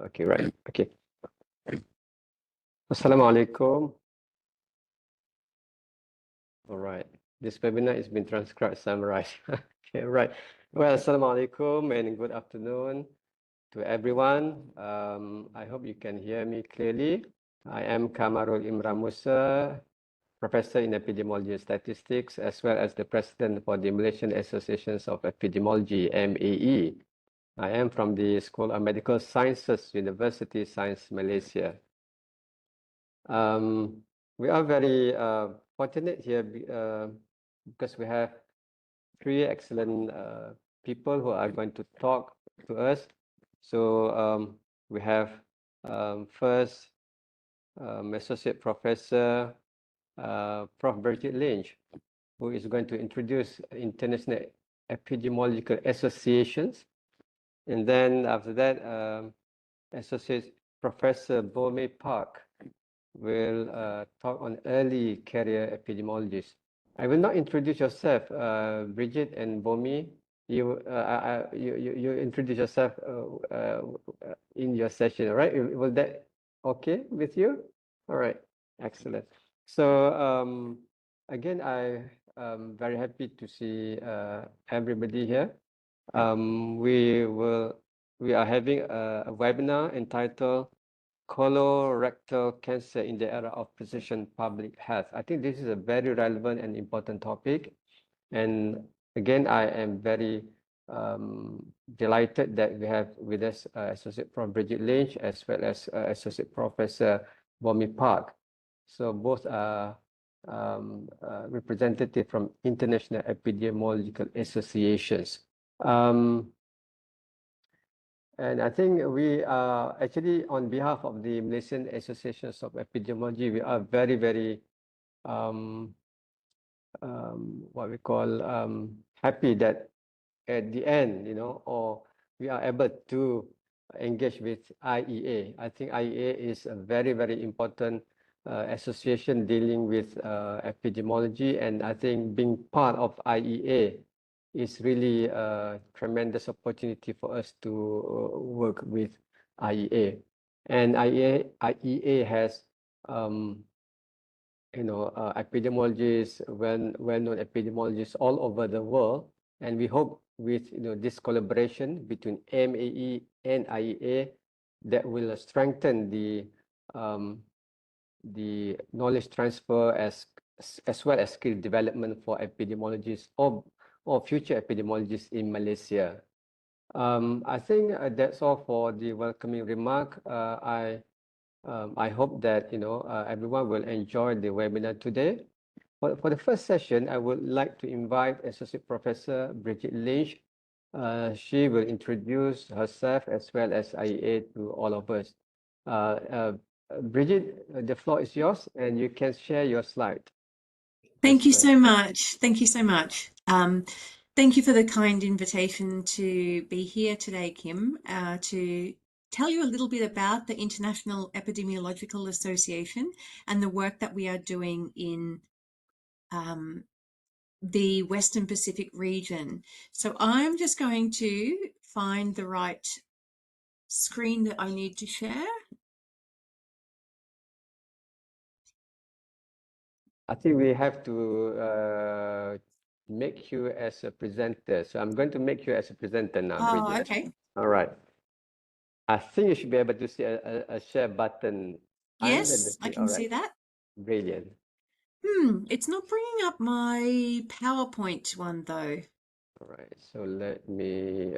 Okay, right. Okay. Assalamualaikum. All right. This webinar has been transcribed, summarized. Okay, right. Well, assalamualaikum and good afternoon to everyone. I hope you can hear me clearly. I am Kamarul Imran Musa, Professor in Epidemiology and Statistics, as well as the President for the Malaysian Associations of Epidemiology, MAE. I am from the School of Medical Sciences, Universiti Sains, Malaysia. We are very fortunate here because we have three excellent people who are going to talk to us. So we have first Associate Professor Prof. Birgit Lynch, who is going to introduce International Epidemiological Associations. And then after that, Associate Professor Bomi Park will talk on early career epidemiologists. I will not introduce yourself, Bridget and Bomi. You introduce yourself in your session, all right? Will that okay with you? All right, excellent. So again, I am very happy to see everybody here. We are having a webinar entitled Colorectal Cancer in the Era of Precision Public Health. I think this is a very relevant and important topic. And again, I am very delighted that we have with us Associate Prof. Birgit Lynch as well as Associate Professor Bomi Park. So both are representative from International Epidemiological Associations. And I think we are actually, on behalf of the Malaysian Associations of Epidemiology, we are very, very what we call happy that at the end, or we are able to engage with IEA. I think IEA is a very, very important association dealing with epidemiology, and I think being part of IEA is really a tremendous opportunity for us to work with IEA. And IEA has epidemiologists, well-known epidemiologists all over the world, and we hope with this collaboration between MAE and IEA that will strengthen the knowledge transfer as well as skill development for epidemiologists or future epidemiologists in Malaysia. I think that's all for the welcoming remark. I hope that everyone will enjoy the webinar today. For the first session, I would like to invite Associate Professor Birgit Lynch. She will introduce herself as well as IEA to all of us. Birgit, the floor is yours, and you can share your slide. Thank you so much. Thank you so much. Thank you for the kind invitation to be here today, Kim, to tell you a little bit about the International Epidemiological Association and the work that we are doing in the Western Pacific region. So I'm just going to find the right screen that I need to share. I think we have to make you as a presenter. So I'm going to make you as a presenter now. Oh, Bridget. okay. All right. I think you should be able to see a share button. Yes, I can see that. Brilliant. It's not bringing up my PowerPoint one though. All right, so let me.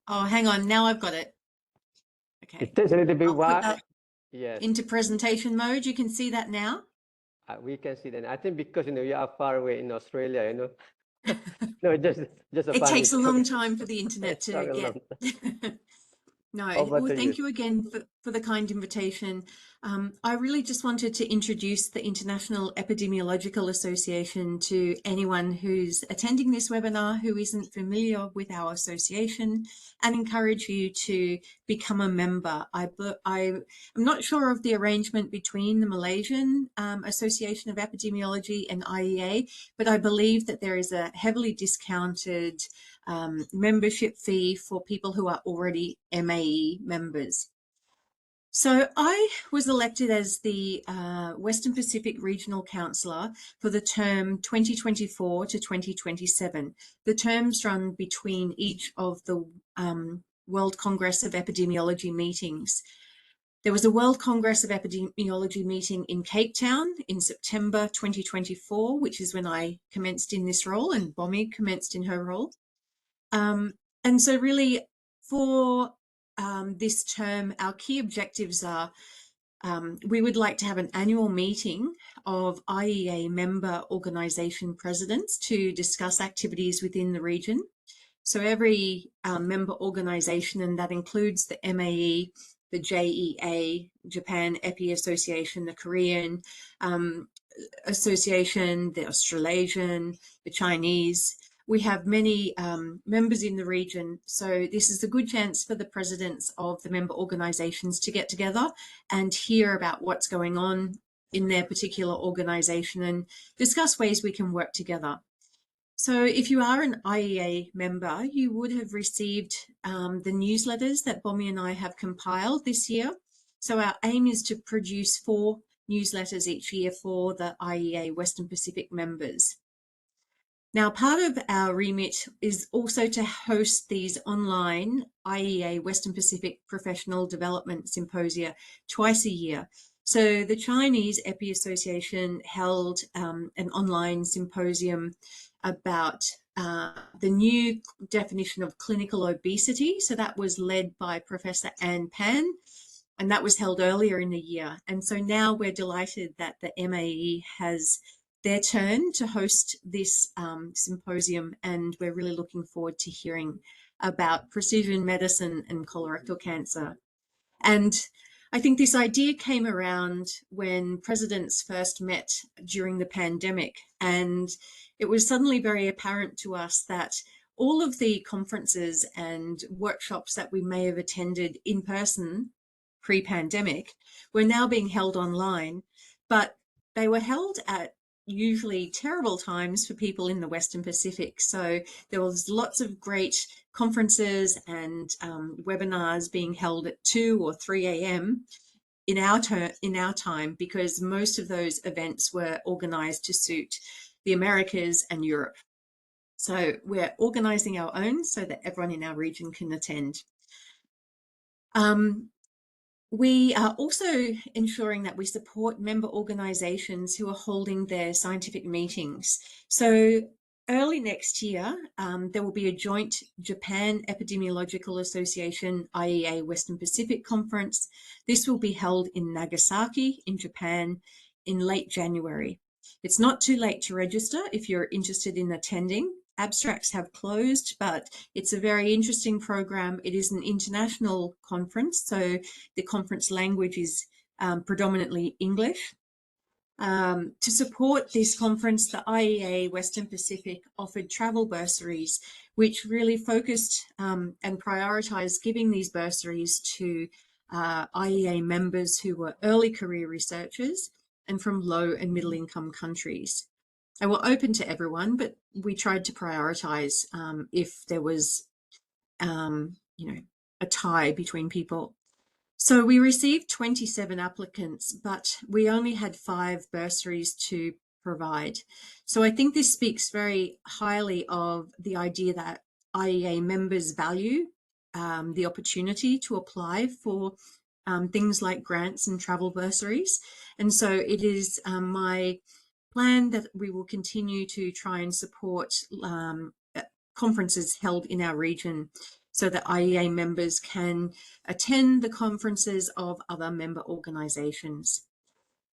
Oh, hang on. Now I've got it. Okay. It takes a little bit while. Yes. Into presentation mode. You can see that now. We can see that. I think because you are far away in Australia, No, just a it takes a long time for the internet to get. No, well, thank you again for the kind invitation. I really just wanted to introduce the International Epidemiological Association to anyone who's attending this webinar who isn't familiar with our association, and encourage you to become a member. I'm not sure of the arrangement between the Malaysian Association of Epidemiology and IEA, but I believe that there is a heavily discounted membership fee for people who are already MAE members. So I was elected as the Western Pacific Regional Councillor for the term 2024 to 2027. The terms run between each of the World Congress of Epidemiology meetings. There was a World Congress of Epidemiology meeting in Cape Town in September 2024, which is when I commenced in this role and Bomi commenced in her role. And so really for this term, our key objectives are we would like to have an annual meeting of IEA member organisation presidents to discuss activities within the region. So every member organisation, and that includes the MAE, the JEA, Japan Epi Association, the Korean Association, the Australasian, the Chinese. We have many members in the region, so this is a good chance for the presidents of the member organisations to get together and hear about what's going on in their particular organisation and discuss ways we can work together. So if you are an IEA member, you would have received the newsletters that Bomi and I have compiled this year. So our aim is to produce 4 newsletters each year for the IEA Western Pacific members. Now, part of our remit is also to host these online IEA Western Pacific Professional Development Symposia twice a year. So the Chinese Epi Association held an online symposium about the new definition of clinical obesity. So that was led by Professor Ann Pan, and that was held earlier in the year. And so now we're delighted that the MAE has their turn to host this symposium, and we're really looking forward to hearing about precision medicine and colorectal cancer. And I think this idea came around when presidents first met during the pandemic, and it was suddenly very apparent to us that all of the conferences and workshops that we may have attended in person pre-pandemic were now being held online, but they were held at usually terrible times for people in the Western Pacific. So there was lots of great conferences and webinars being held at 2 or 3 a.m. in our time, because most of those events were organized to suit the Americas and Europe. So we're organizing our own so that everyone in our region can attend. We are also ensuring that we support member organisations who are holding their scientific meetings. So early next year, there will be a joint Japan Epidemiological Association IEA Western Pacific Conference. This will be held in Nagasaki in Japan in late January. It's not too late to register if you're interested in attending. Abstracts have closed, but it's a very interesting program. It is an international conference, so the conference language is predominantly English. To support this conference, the IEA Western Pacific offered travel bursaries, which really focused and prioritised giving these bursaries to IEA members who were early career researchers and from low and middle income countries. They were open to everyone, but we tried to prioritise if there was, a tie between people. So we received 27 applicants, but we only had 5 bursaries to provide. So I think this speaks very highly of the idea that IEA members value the opportunity to apply for things like grants and travel bursaries. And so it is my plan that we will continue to try and support conferences held in our region so that IEA members can attend the conferences of other member organisations.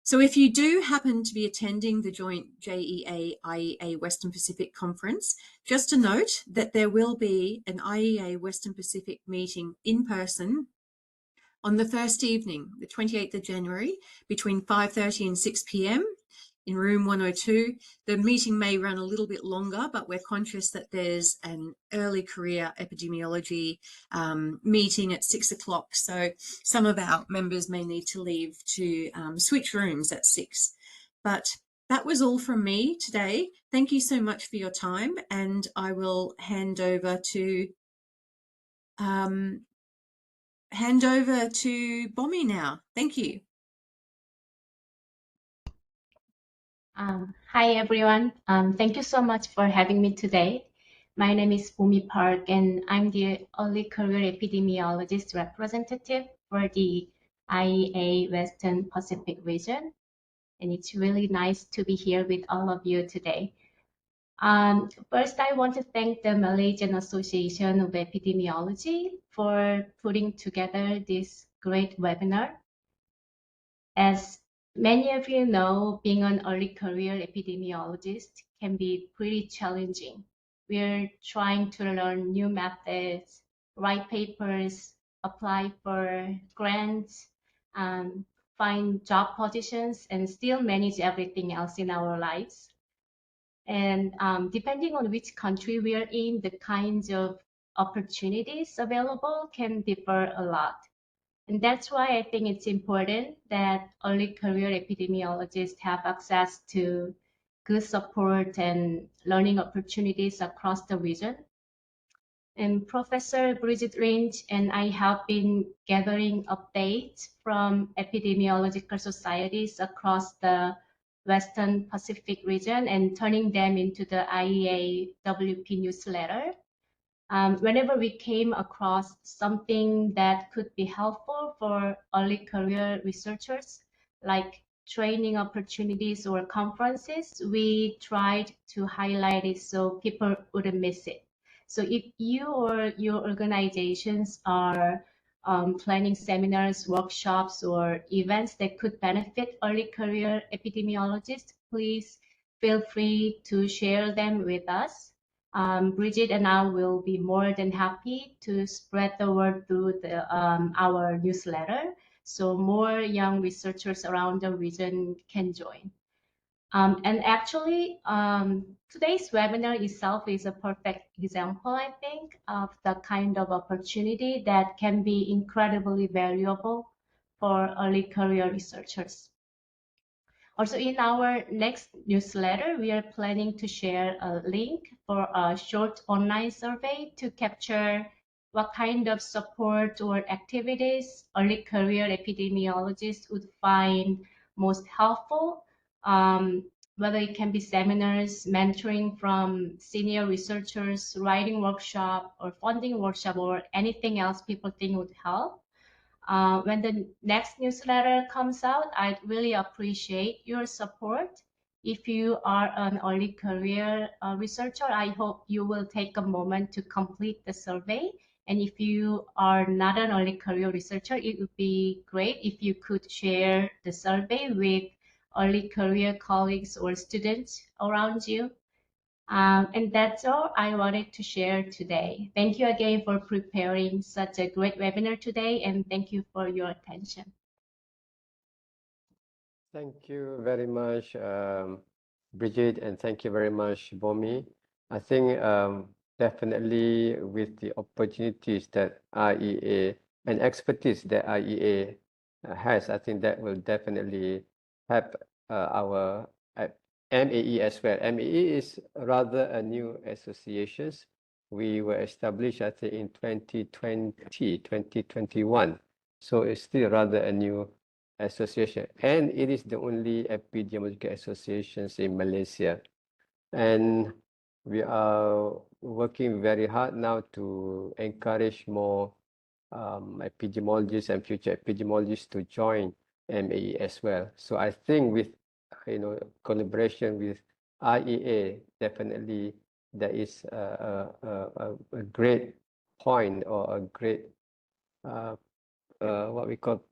So if you do happen to be attending the joint JEA-IEA Western Pacific Conference, just a note that there will be an IEA Western Pacific meeting in person on the first evening, the 28th of January, between 5:30 and 6 p.m. in room 102. The meeting may run a little bit longer, but we're conscious that there's an early career epidemiology meeting at 6 o'clock. So some of our members may need to leave to switch rooms at 6. But that was all from me today. Thank you so much for your time, and I will hand over to Bommy now. Thank you. Hi everyone. Thank you so much for having me today. My name is Bumi Park, and I'm the early career epidemiologist representative for the IEA Western Pacific region. And it's really nice to be here with all of you today. First, I want to thank the Malaysian Association of Epidemiology for putting together this great webinar. As many of you know, being an early career epidemiologist can be pretty challenging. We're trying to learn new methods, write papers, apply for grants, find job positions, and still manage everything else in our lives. And depending on which country we are in, the kinds of opportunities available can differ a lot. And that's why I think it's important that early career epidemiologists have access to good support and learning opportunities across the region. And Professor Bridget Range and I have been gathering updates from epidemiological societies across the Western Pacific region and turning them into the IEA WP newsletter. Whenever we came across something that could be helpful for early career researchers, like training opportunities or conferences, we tried to highlight it so people wouldn't miss it. So if you or your organizations are planning seminars, workshops, or events that could benefit early career epidemiologists, please feel free to share them with us. Bridget and I will be more than happy to spread the word through our newsletter so more young researchers around the region can join. And actually, today's webinar itself is a perfect example, I think, of the kind of opportunity that can be incredibly valuable for early career researchers. Also, in our next newsletter, we are planning to share a link for a short online survey to capture what kind of support or activities early career epidemiologists would find most helpful, whether it can be seminars, mentoring from senior researchers, writing workshop, or funding workshop, or anything else people think would help. When the next newsletter comes out, I'd really appreciate your support. If you are an early career researcher, I hope you will take a moment to complete the survey. And if you are not an early career researcher, it would be great if you could share the survey with early career colleagues or students around you. And that's all I wanted to share today. Thank you again for preparing such a great webinar today, and thank you for your attention. Thank you very much, Bridget, and thank you very much, Bomi. I think definitely with the opportunities that IEA and expertise that IEA has, I think that will definitely help our MAE as well. MAE is rather a new association. We were established, I think, in 2021. So it's still rather a new association, and it is the only epidemiological associations in Malaysia. And we are working very hard now to encourage more epidemiologists and future epidemiologists to join MAE as well. So I think with collaboration with IEA, definitely there is a great point or a great what we call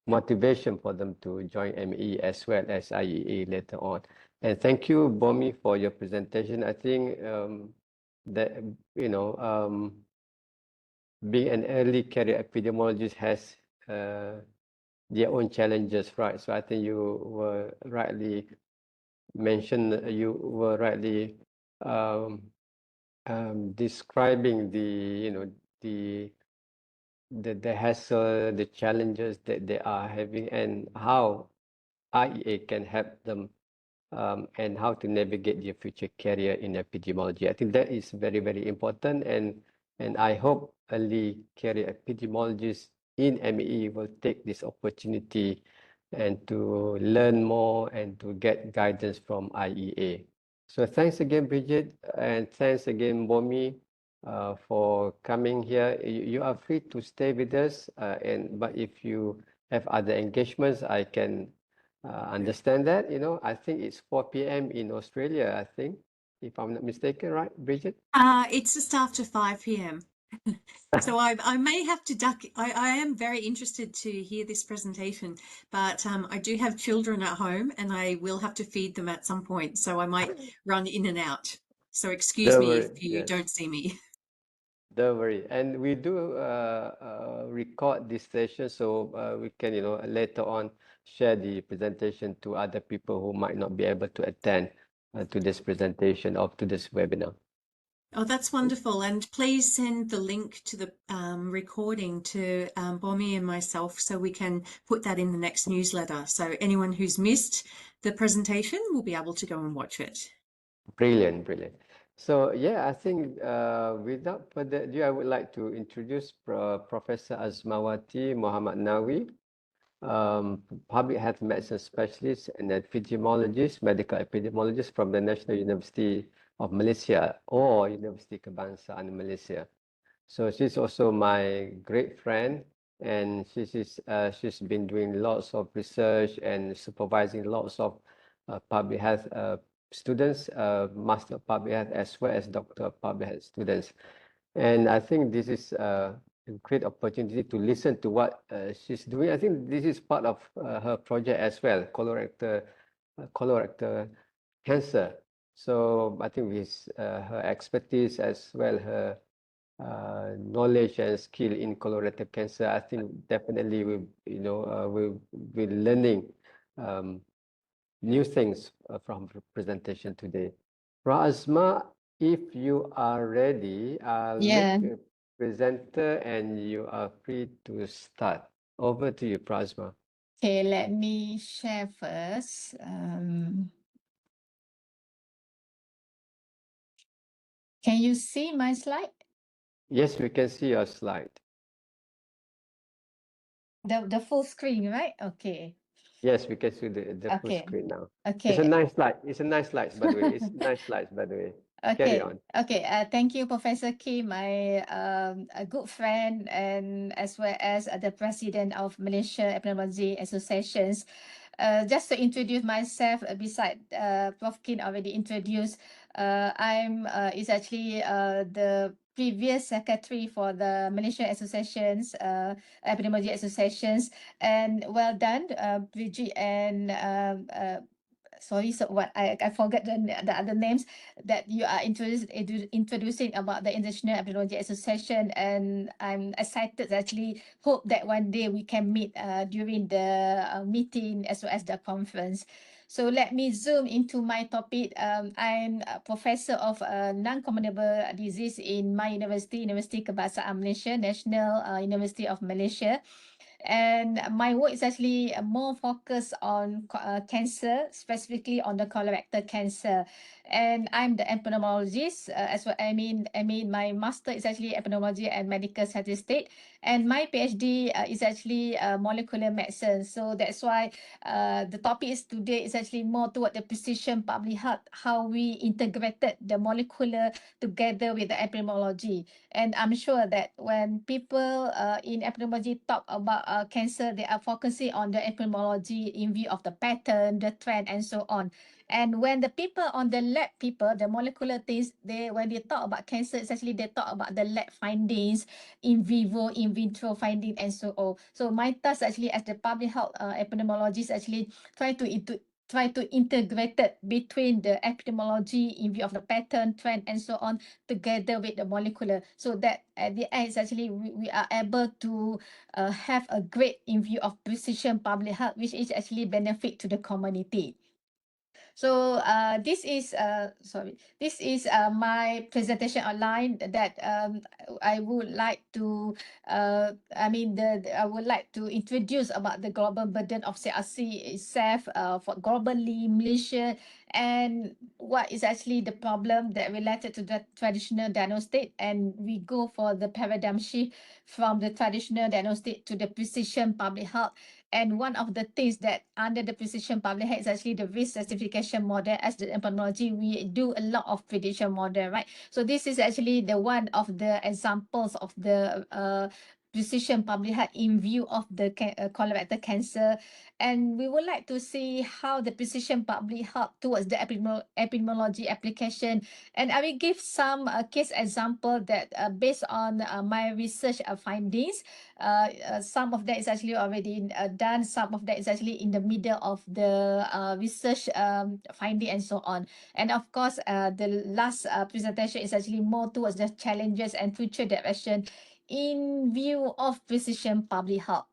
motivation for them to join MAE as well as IEA later on. And thank you, Bomi, for your presentation. I think that being an early career epidemiologist has their own challenges, right? So I think you were rightly mentioned, you were rightly describing the hassle, the challenges that they are having, and how IEA can help them and how to navigate their future career in epidemiology. I think that is very, very important, and I hope early career epidemiologists in MEE will take this opportunity and to learn more and to get guidance from IEA. So thanks again, Bridget, and thanks again, Bomi, for coming here. You are free to stay with us, but if you have other engagements, I can understand that. I think it's 4 p.m. in Australia, I think, if I'm not mistaken, right, Bridget? It's just after 5 p.m. So I may have to duck. I am very interested to hear this presentation, but I do have children at home and I will have to feed them at some point. So I might run in and out. So excuse Don't me worry. if you don't see me. Don't worry. And we do record this session so we can, later on share the presentation to other people who might not be able to attend to this presentation or to this webinar. Oh, that's wonderful. And please send the link to the recording to Bomi and myself so we can put that in the next newsletter. So anyone who's missed the presentation will be able to go and watch it. Brilliant, brilliant. So yeah, I think without further ado, I would like to introduce Professor Azmawati Muhammad Nawi, public health medicine specialist and epidemiologist, medical epidemiologist from the National University of Malaysia or Universiti Kebangsaan Malaysia. So she's also my great friend, and she's been doing lots of research and supervising lots of public health students, Master of Public Health as well as Doctor of Public Health students. And I think this is a great opportunity to listen to what she's doing. I think this is part of her project as well, colorectal cancer. So I think with her expertise as well, her knowledge and skill in colorectal cancer, I think definitely we'll be learning new things from the presentation today. Azma, if you are ready, I'll make a presenter and you are free to start. Over to you, Azma. Okay, let me share first. Can you see my slide? Yes, we can see your slide. The full screen, right? Okay. Yes, we can see the full screen now. Okay. It's a nice slide. It's a nice slide, by the way. It's nice slides, by the way. Okay. Carry on. Okay. Thank you, Professor Kim, my a good friend, and as well as the president of Malaysia Epidemiology Associations. Just to introduce myself, beside Prof. Kim already introduced, I'm is actually the previous secretary for the Malaysia Associations, Epidemiology Associations, and well done, Bridget and sorry, so what I forgot the other names that you are introducing about the International Epidemiology Association, and I'm excited. Actually, hope that one day we can meet during the meeting as well as the conference. So let me zoom into my topic. I'm a professor of non-communicable disease in my university, Universiti Kebangsaan Malaysia, National University of Malaysia. And my work is actually more focused on cancer, specifically on the colorectal cancer. And I'm the epidemiologist as well. I mean, my master is actually epidemiology and medical statistics, and my PhD is actually molecular medicine. So that's why the topic is today is actually more toward the precision public health, how we integrated the molecular together with the epidemiology. And I'm sure that when people in epidemiology talk about cancer, they are focusing on the epidemiology in view of the pattern, the trend, and so on. And when the people on the lab people, the molecular things, when they talk about cancer, it's actually they talk about the lab findings, in vivo, in vitro finding, and so on. So my task actually as the public health epidemiologist actually try to integrate it between the epidemiology in view of the pattern, trend, and so on, together with the molecular, so that at the end, actually we are able to have a great in view of precision public health, which is actually benefit to the community. So this is my presentation outline that I would like to I would like to introduce about the global burden of CRC itself for globally, Malaysia, and what is actually the problem that related to the traditional diagnostic, and we go for the paradigm shift from the traditional diagnostic to the precision public health. And one of the things that under the precision public health is actually the risk stratification model. As the epidemiology, we do a lot of prediction model, right? So this is actually the one of the examples of the precision public health in view of the colorectal cancer. And we would like to see how the precision public health towards the epidemiology application. And I will give some case example that based on my research findings. Some of that is actually already done. Some of that is actually in the middle of the research finding and so on. And of course, the last presentation is actually more towards the challenges and future direction in view of precision public health.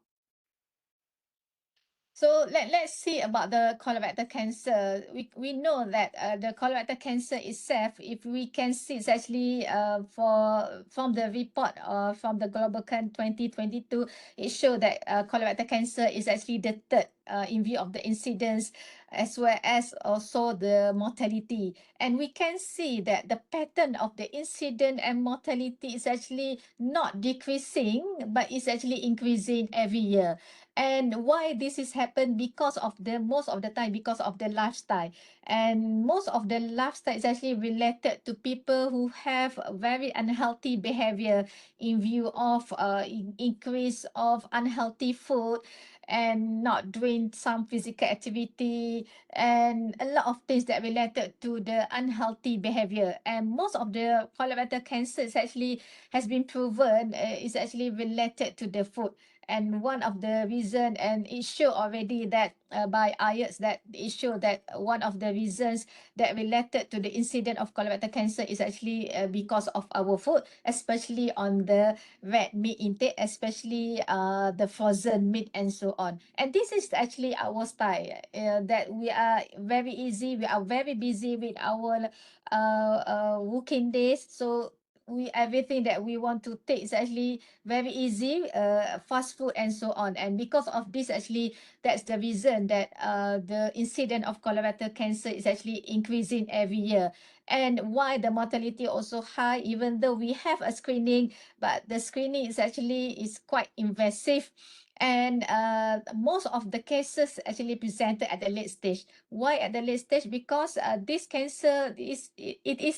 So let's see about the colorectal cancer. We know that the colorectal cancer itself, if we can see, it's actually from the report from the Global Can 2022, it showed that colorectal cancer is actually the third in view of the incidence as well as also the mortality. And we can see that the pattern of the incident and mortality is actually not decreasing, but it's actually increasing every year. And why this is happened? Because of the most of the time because of the lifestyle, and most of the lifestyle is actually related to people who have a very unhealthy behavior in view of increase of unhealthy food and not doing some physical activity and a lot of things that related to the unhealthy behavior. And most of the colorectal cancer is actually has been proven is actually related to the food. And one of the reason, and it show already that by IELTS, that it show that one of the reasons that related to the incident of colorectal cancer is actually because of our food, especially on the red meat intake, especially the frozen meat and so on. And this is actually our style, that we are very easy, we are very busy with our working days. So everything that we want to take is actually very easy, fast food and so on. And because of this, actually, that's the reason that the incidence of colorectal cancer is actually increasing every year. And why the mortality also high, even though we have a screening, but the screening is actually quite invasive. And most of the cases actually presented at the late stage. Why at the late stage? Because this cancer is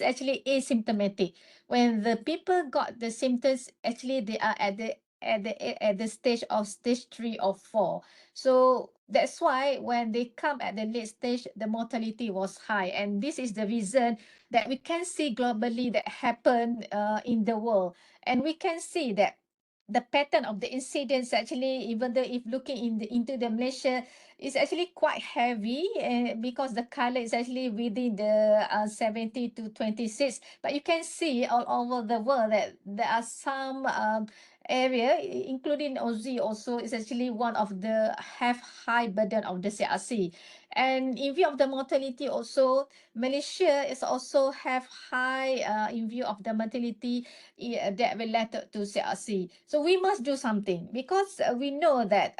actually asymptomatic. When the people got the symptoms, actually they are at the stage of stage 3 or 4. So that's why when they come at the late stage, the mortality was high. And this is the reason that we can see globally that happen in the world. And we can see that the pattern of the incidents actually, even though if looking into the Malaysia, is actually quite heavy, because the color is actually within the 70 to 26. But you can see all over the world that there are some area, including Aussie also, is actually one of the have high burden of the CRC. And in view of the mortality also, Malaysia is also have high in view of the mortality that related to CRC. So we must do something, because we know that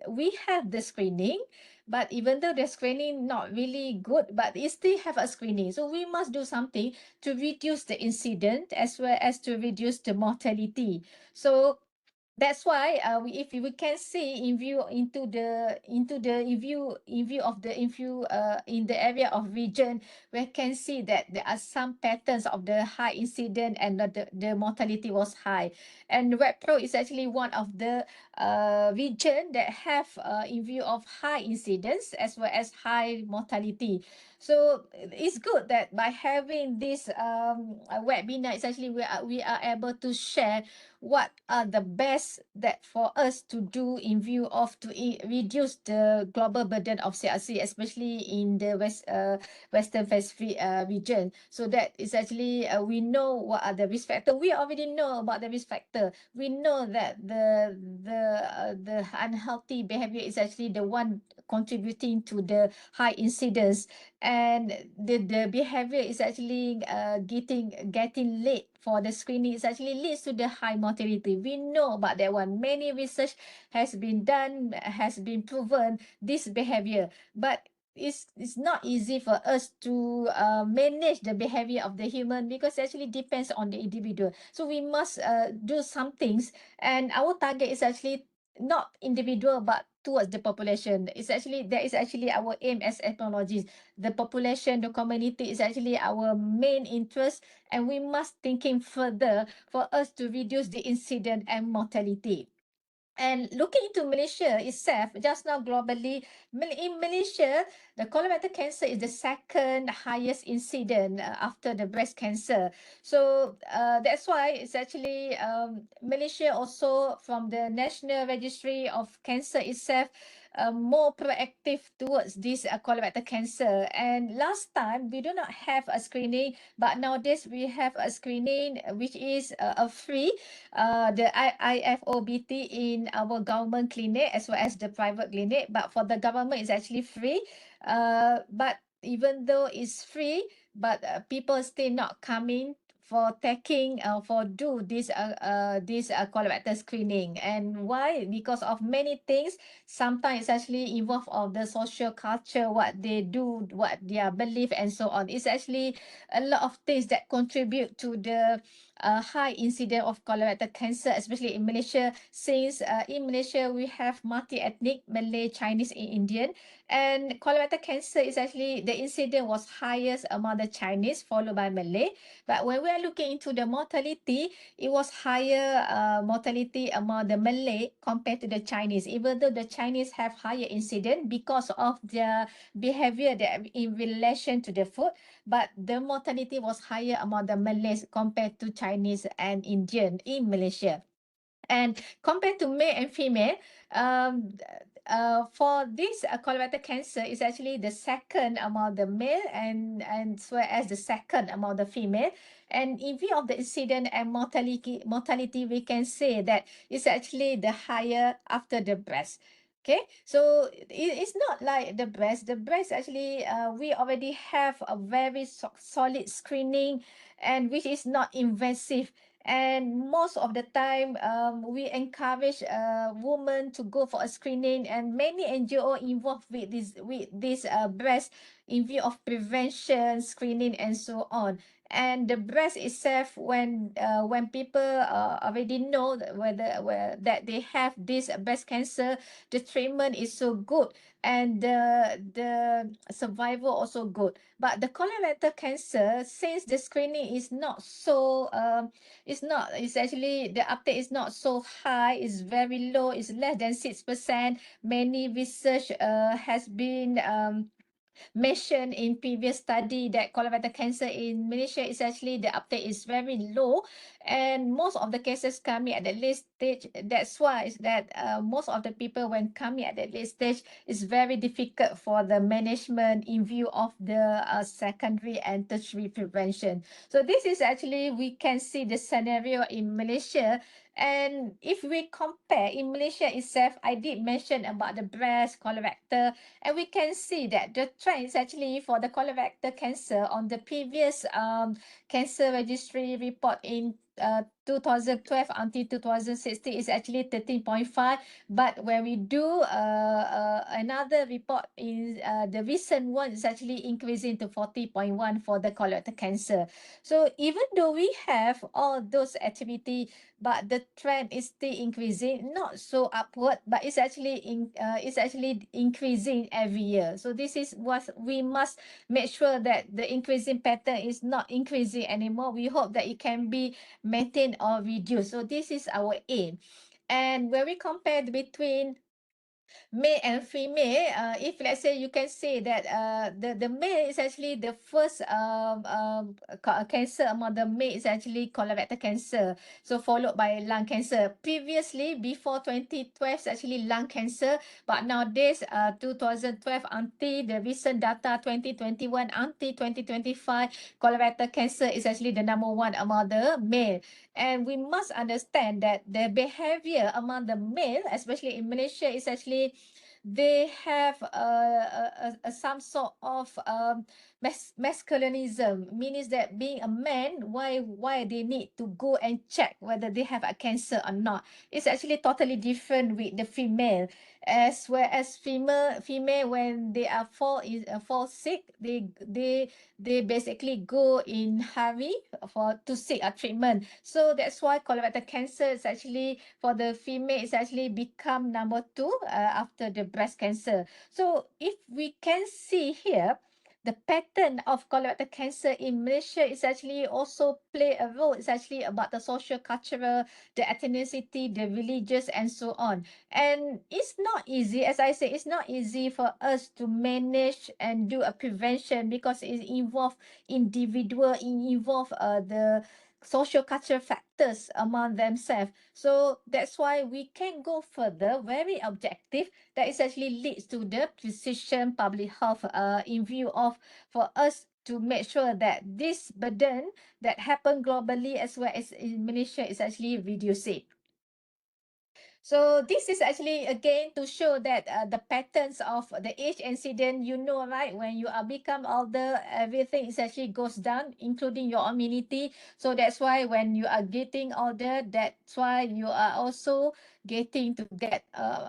we have the screening, but even though the screening not really good, but it still have a screening. So we must do something to reduce the incident as well as to reduce the mortality. So that's why if we can see in view in the area of region, we can see that there are some patterns of the high incident and the mortality was high. And Repro is actually one of the region that have in view of high incidence as well as high mortality. So it's good that by having this webinar, it's actually we are able to share what are the best that for us to do in view of to reduce the global burden of CRC, especially in the Western Pacific region. So that is actually we know what are the risk factor. We already know about the risk factor. We know that the unhealthy behavior is actually the one contributing to the high incidence. and the behavior is actually getting late for the screening. It actually leads to the high mortality. We know about that one. Many research has been done, has been proven this behavior, but it's not easy for us to manage the behavior of the human, because it actually depends on the individual. So we must do some things, and our target is actually not individual but towards the population. It's actually, that is actually our aim as ethnologists. The population, the community is actually our main interest, and we must thinking further for us to reduce the incident and mortality. And looking into Malaysia itself, just now globally, in Malaysia, the colorectal cancer is the second highest incident after the breast cancer. So that's why it's actually Malaysia also, from the National Registry of Cancer itself, more proactive towards this colorectal cancer. And last time we do not have a screening, but nowadays we have a screening which is a free, the IFOBT in our government clinic as well as the private clinic. But for the government, it's actually free. But even though it's free, but people still not coming for taking for do this colorectal screening. And why? Because of many things. Sometimes it's actually involved of the social culture, what they do, what their belief and so on. It's actually a lot of things that contribute to the high incidence of colorectal cancer, especially in Malaysia, since in Malaysia we have multi-ethnic, Malay, Chinese, and Indian. And colorectal cancer is actually, the incidence was highest among the Chinese, followed by Malay. But when we are looking into the mortality, it was higher mortality among the Malay compared to the Chinese, even though the Chinese have higher incidence because of their behavior that in relation to the food. But the mortality was higher among the Malays compared to Chinese and Indian in Malaysia. And compared to male and female, for this colorectal cancer is actually the second among the male, and as well as the second among the female. And in view of the incident and mortality, we can say that it's actually the higher after the breast. Okay, so it's not like the breast. The breast actually, we already have a very solid screening, and which is not invasive. And most of the time, we encourage women to go for a screening, and many NGO involved with this breast in view of prevention, screening, and so on. And the breast itself, when people already know that they have this breast cancer, the treatment is so good, and the survival also good. But the colorectal cancer, since the screening is not so it's actually, the uptake is not so high, it's very low, it's less than 6%. Many research has been mentioned in previous study that colorectal cancer in Malaysia is actually, the uptake is very low, and most of the cases coming at the late stage. That's why is that most of the people when coming at the late stage, is very difficult for the management in view of the secondary and tertiary prevention. So this is actually, we can see the scenario in Malaysia. And if we compare in Malaysia itself, I did mention about the breast, colorectal, and we can see that the trend is actually for the colorectal cancer on the previous cancer registry report in 2012 until 2016 is actually 13.5. But when we do another report, in the recent one is actually increasing to 40.1 for the colorectal cancer. So even though we have all those activity, but the trend is still increasing, not so upward, but it's actually increasing every year. So this is what we must make sure, that the increasing pattern is not increasing anymore. We hope that it can be maintained or reduced. So this is our aim. And when we compare between male and female, if let's say you can say that the male is actually the first cancer among the male is actually colorectal cancer, so followed by lung cancer. Previously, before 2012, it's actually lung cancer, but nowadays 2012 until the recent data 2021 until 2025, colorectal cancer is actually the number one among the male. And we must understand that the behavior among the male, especially in Malaysia, is actually they have some sort of masculinism, means that being a man, why they need to go and check whether they have a cancer or not. It's actually totally different with the female. As well as female when they are fall sick, they basically go in hurry to seek a treatment. So that's why colorectal cancer is actually, for the female, is actually become number 2 after the breast cancer. So if we can see here, the pattern of colorectal cancer in Malaysia is actually also play a role. It's actually about the social, cultural, the ethnicity, the religious, and so on. And it's not easy, as I say, it's not easy for us to manage and do a prevention, because it involves individual, the social cultural factors among themselves. So that's why we can go further, very objective, that is actually leads to the precision public health in view of, for us to make sure that this burden that happen globally as well as in Malaysia is actually reducing. So this is actually again to show that the patterns of the age incident, right, when you are become older, everything is actually goes down, including your immunity. So that's why when you are getting older, that's why you are also getting to get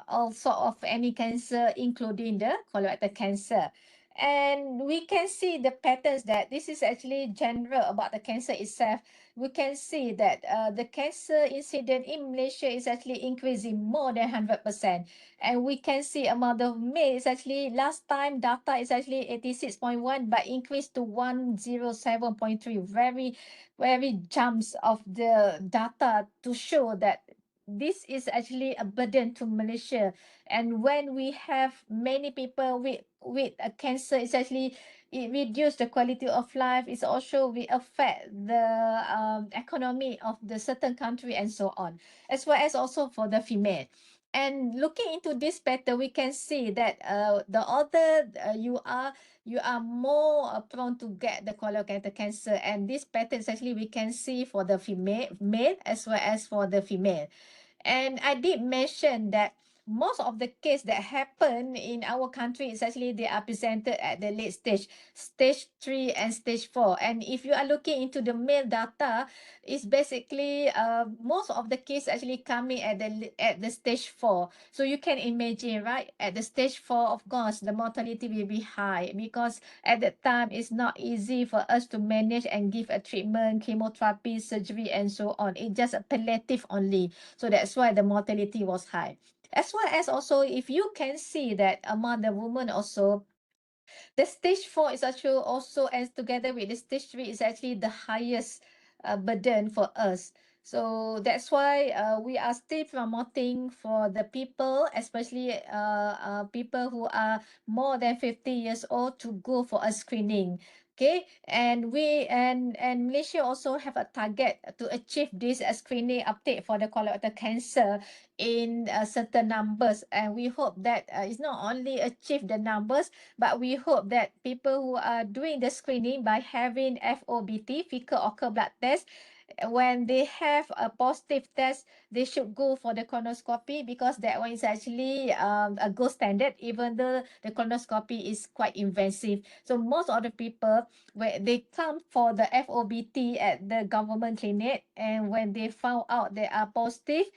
all sort of any cancer, including the colorectal cancer. And we can see the patterns that this is actually general about the cancer itself. We can see that the cancer incident in Malaysia is actually increasing more than 100%. And we can see among the male is actually, last time data is actually 86.1, but increased to 107.3. Very, very jumps of the data to show that this is actually a burden to Malaysia. And when we have many people with a cancer, it's actually, it reduce the quality of life. It's also will affect the economy of the certain country and so on, as well as also for the female. And looking into this pattern, we can see that the older you are more prone to get the colorectal cancer. And this pattern is actually we can see for the male as well as for the female. And I did mention that most of the case that happen in our country is actually they are presented at the late stage 3 and stage 4. And if you are looking into the male data, it's basically most of the case actually coming at the stage 4. So you can imagine, right, at the stage 4, of course, the mortality will be high, because at that time it's not easy for us to manage and give a treatment, chemotherapy, surgery, and so on. It's just a palliative only. So that's why the mortality was high. As well as also, if you can see that among the women also, the stage 4 is actually also, as together with the stage 3, is actually the highest burden for us. So that's why we are still promoting for the people, especially people who are more than 50 years old, to go for a screening. Okay, and Malaysia also have a target to achieve this screening uptake for the colorectal cancer in certain numbers, and we hope that it's not only achieve the numbers, but we hope that people who are doing the screening by having FOBT, fecal occur blood test, when they have a positive test, they should go for the colonoscopy, because that one is actually a gold standard, even though the colonoscopy is quite invasive. So most of the people, when they come for the FOBT at the government clinic, and when they found out they are positive,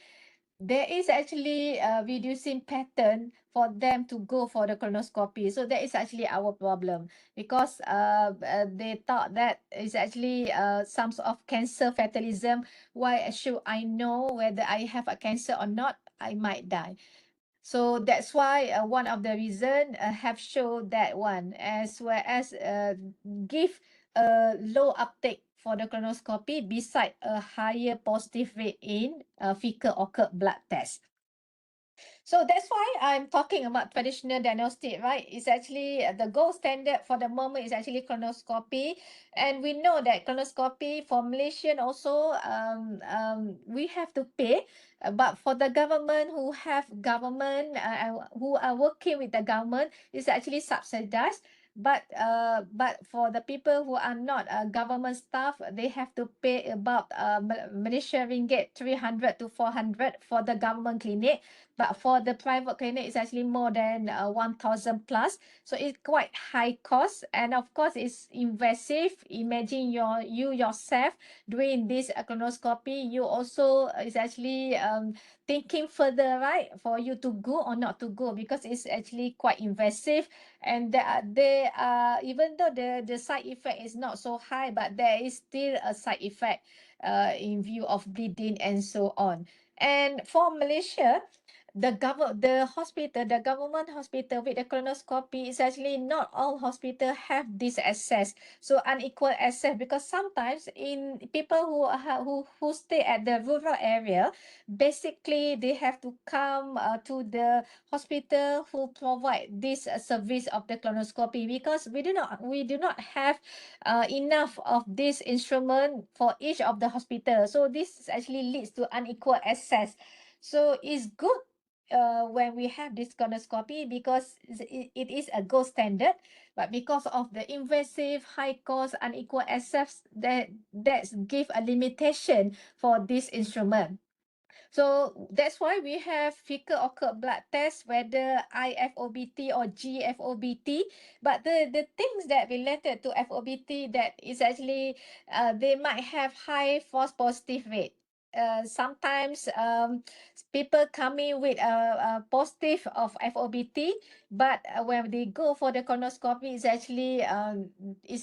there is actually a reducing pattern for them to go for the colonoscopy. So that is actually our problem, because they thought that is actually some sort of cancer fatalism. Why should I know whether I have a cancer or not? I might die. So that's why one of the reason have shown that one, as well as give a low uptake for the colonoscopy beside a higher positive rate in fecal occult blood test. So that's why I'm talking about traditional diagnostic, right? It's actually the gold standard for the moment is actually colonoscopy. And we know that colonoscopy for Malaysian also, we have to pay. But for the government who have government, who are working with the government, is actually subsidized. but for the people who are not government staff, they have to pay about Malaysia ringgit 300 to 400 for the government clinic, but for the private clinic it's actually more than 1,000 plus. So it's quite high cost, and of course it's invasive. Imagine you yourself doing this colonoscopy, you also is actually thinking further, right, for you to go or not to go, because it's actually quite invasive. And they are, even though the side effect is not so high, but there is still a side effect in view of bleeding and so on. And for Malaysia, the government hospital with the colonoscopy is actually not all hospital have this access. So unequal access, because sometimes in people who stay at the rural area, basically they have to come to the hospital who provide this service of the colonoscopy, because we do not have enough of this instrument for each of the hospital. So this actually leads to unequal access. So it's good when we have this colonoscopy, because it is a gold standard, but because of the invasive, high cost, unequal access, that give a limitation for this instrument. So that's why we have fecal occult blood test, whether IFOBT or GFOBT. But the things that related to FOBT, that is actually they might have high false positive rate. Sometimes people coming with a positive of FOBT, but when they go for the colonoscopy, it's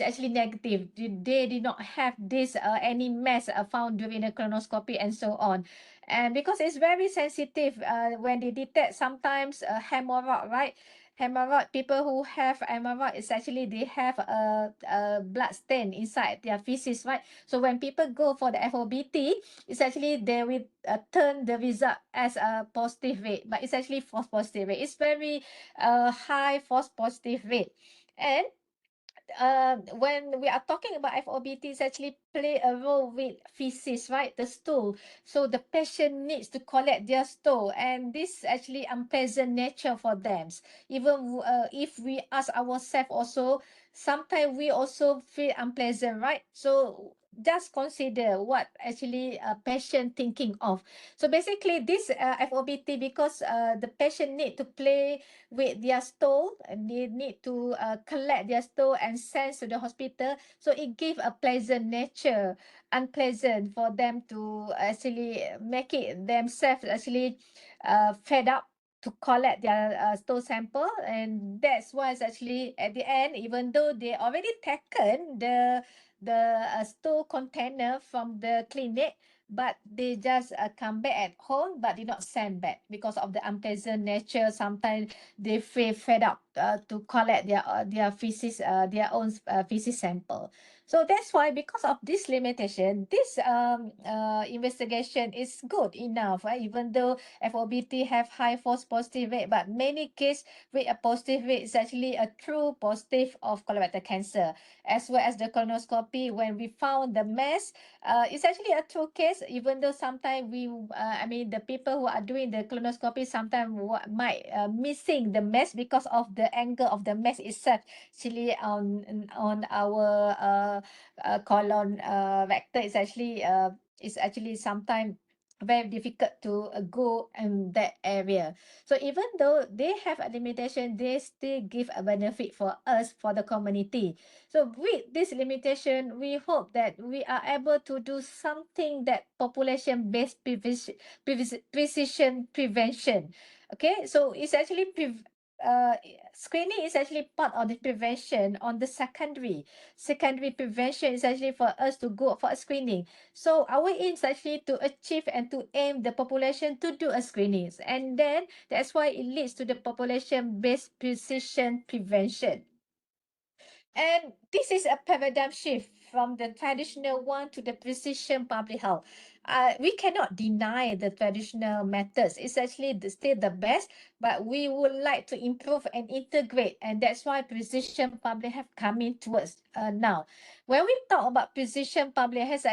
actually negative. They did not have this any mass found during the colonoscopy and so on. And because it's very sensitive, when they detect sometimes hemorrhoid, right? Hemorrhoid, people who have hemorrhoid, is actually they have a blood stain inside their feces, right? So when people go for the FOBT, it's actually they will turn the result as a positive rate, but it's actually false positive rate. It's very high false positive rate. And when we are talking about FOBT, actually play a role with feces, right? The stool. So the patient needs to collect their stool, and this actually unpleasant nature for them. Even if we ask ourselves also, sometimes we also feel unpleasant, right? So just consider what actually a patient thinking of. So basically this FOBT, because the patient need to play with their stool, and they need to collect their stool and send to the hospital. So it gives a pleasant nature, unpleasant for them to actually make it themselves actually fed up to collect their stool sample. And that's why it's actually at the end, even though they already taken the stool container from the clinic, but they just come back at home, but did not send back because of the unpleasant nature. Sometimes they feel fed up to collect their feces, their own feces sample. So that's why, because of this limitation, this investigation is good enough, right? Even though FOBT have high false positive rate, but many cases with a positive rate is actually a true positive of colorectal cancer. As well as the colonoscopy, when we found the mass, it's actually a true case, even though sometimes the people who are doing the colonoscopy sometimes might missing the mass because of the angle of the mass itself, actually on our colon vector is actually sometimes very difficult to go in that area. So even though they have a limitation, they still give a benefit for us, for the community. So with this limitation, we hope that we are able to do something that population-based precision prevention. Okay, so it's actually screening is actually part of the prevention on the secondary. Secondary prevention is actually for us to go for a screening. So our aim is actually to achieve and to aim the population to do a screening. And then that's why it leads to the population-based precision prevention. And this is a paradigm shift from the traditional one to the precision public health. We cannot deny the traditional methods. It's actually still the best, but we would like to improve and integrate. And that's why precision public health coming towards now. When we talk about precision public health,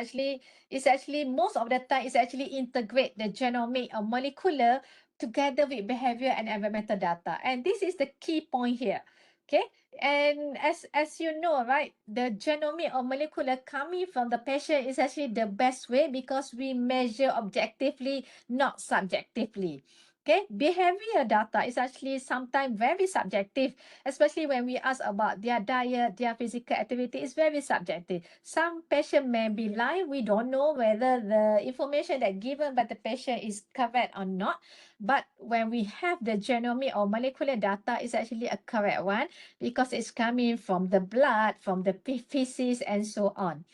it's actually most of the time it's actually integrate the genomic or molecular together with behavior and environmental data. And this is the key point here. Okay, and as you know, right, the genomic or molecular coming from the patient is actually the best way because we measure objectively, not subjectively. Okay, behavior data is actually sometimes very subjective, especially when we ask about their diet, their physical activity is very subjective. Some patient may be lying. We don't know whether the information that given by the patient is correct or not. But when we have the genomic or molecular data, is actually a correct one because it's coming from the blood, from the feces, and so on.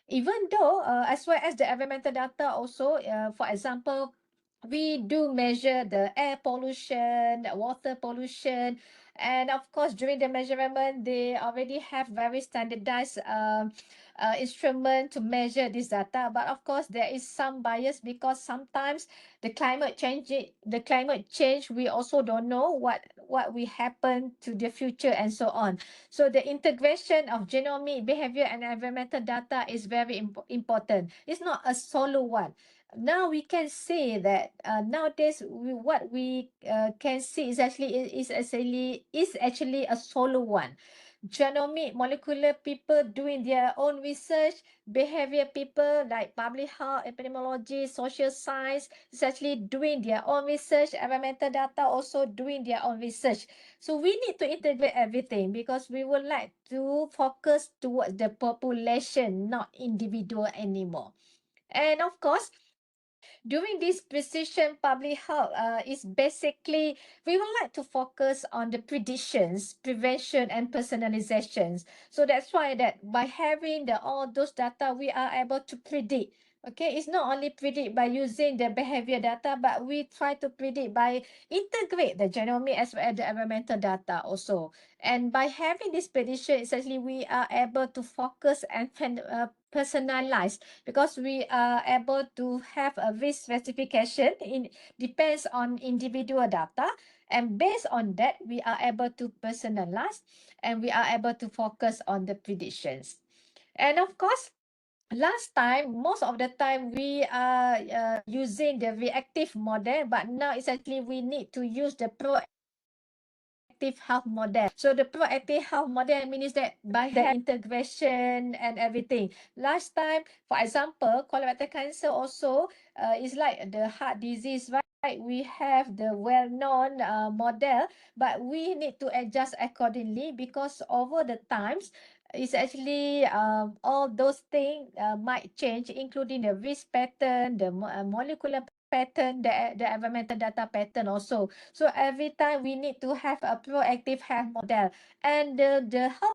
Even though, as well as the environmental data also, for example, we do measure the air pollution, water pollution, and of course, during the measurement, they already have very standardized instrument to measure this data. But of course, there is some bias because sometimes the climate change, we also don't know what will happen to the future and so on. So the integration of genomic, behavior, and environmental data is very important. It's not a solo one. Now we can say that nowadays what we can see is actually a solo one. Genomic molecular people doing their own research, behavior people like public health, epidemiology, social science is actually doing their own research, environmental data also doing their own research. So we need to integrate everything because we would like to focus towards the population, not individual anymore. And of course, during this precision public health is basically, we would like to focus on the predictions, prevention, and personalizations. So that's why that by having all those data, we are able to predict. Okay, it's not only predict by using the behavior data, but we try to predict by integrate the genomic as well as the environmental data also. And by having this prediction, essentially we are able to focus and personalize because we are able to have a risk stratification depends on individual data, and based on that we are able to personalize and we are able to focus on the predictions. And of course, last time, most of the time we are using the reactive model, but now it's actually we need to use the proactive health model. So the proactive health model means that by the integration and everything. Last time, for example, colorectal cancer also is like the heart disease, right? We have the well-known model, but we need to adjust accordingly because over the times, it's actually all those things might change, including the risk pattern, the molecular pattern, the environmental data pattern also. So every time we need to have a proactive health model, and the health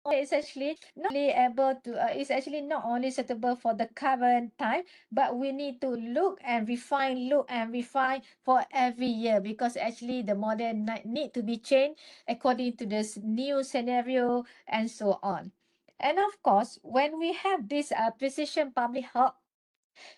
model is actually not only able to is actually not only suitable for the current time, but we need to look and refine for every year because actually the model need to be changed according to this new scenario and so on. And of course, when we have this precision public health,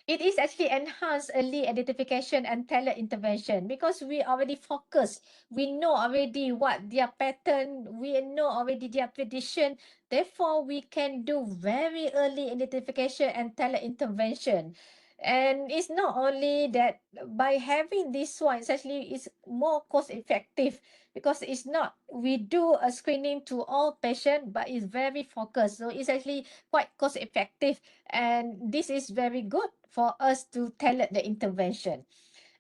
it is actually enhanced early identification and tailored intervention because we already focus. We know already what their pattern, we know already their prediction. Therefore, we can do very early identification and tailored intervention. And it's not only that by having this one, it's actually is more cost effective because it's not, we do a screening to all patients, but it's very focused. So it's actually quite cost effective. And this is very good for us to tailor the intervention.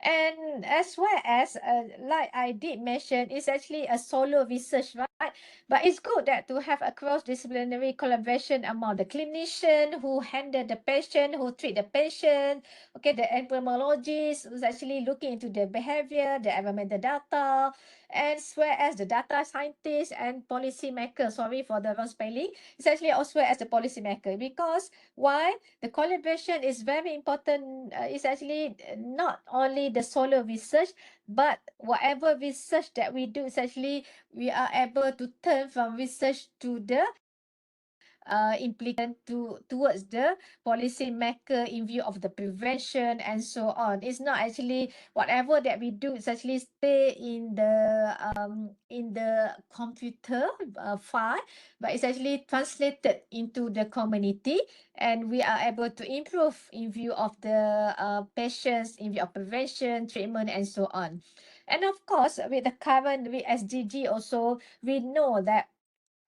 And as well as, like I did mention, it's actually a solo research, right? But it's good that to have a cross-disciplinary collaboration among the clinician who handle the patient, who treat the patient, okay, the epidemiologist who's actually looking into the behavior, the environmental data, as well as the data scientist and policy maker. Sorry for the wrong spelling. It's actually also as the policy maker because why? The collaboration is very important. It's actually not only the solo research, but whatever research that we do is actually we are able to turn from research to the implicant towards the policy maker in view of the prevention and so on. It's not actually whatever that we do is actually stay in the computer file, but it's actually translated into the community, and we are able to improve in view of the patients, in view of prevention, treatment, and so on. And of course, with the current with SDG also, we know that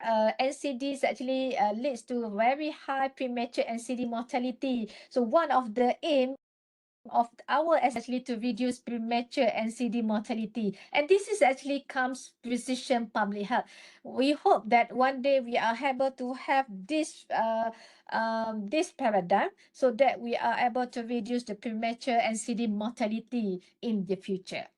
NCDs actually leads to very high premature NCD mortality. So one of the aim of our is actually to reduce premature NCD mortality, and this is actually comes precision public health. We hope that one day we are able to have this this paradigm so that we are able to reduce the premature NCD mortality in the future.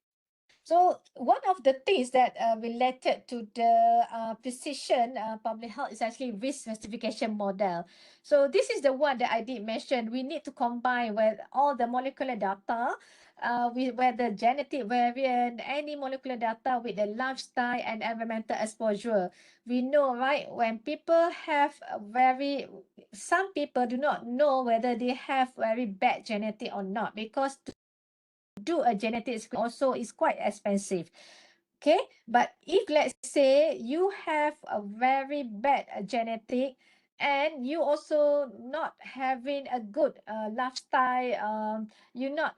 So one of the things that related to the precision public health is actually risk stratification model. So this is the one that I did mention. We need to combine with all the molecular data, with whether genetic variant, any molecular data with the lifestyle and environmental exposure. We know, right, when people have some people do not know whether they have very bad genetic or not, because do a genetic screen also is quite expensive. Okay, but if let's say you have a very bad genetic and you also not having a good lifestyle, you're not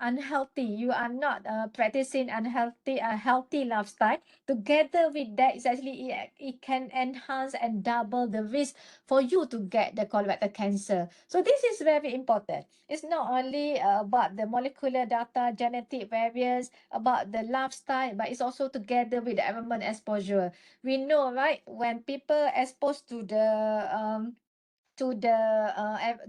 unhealthy, you are not practicing healthy lifestyle, together with that is actually it can enhance and double the risk for you to get the colorectal cancer. So this is very important. It's not only about the molecular data, genetic variants, about the lifestyle, but it's also together with the environment exposure. We know, right, when people exposed to the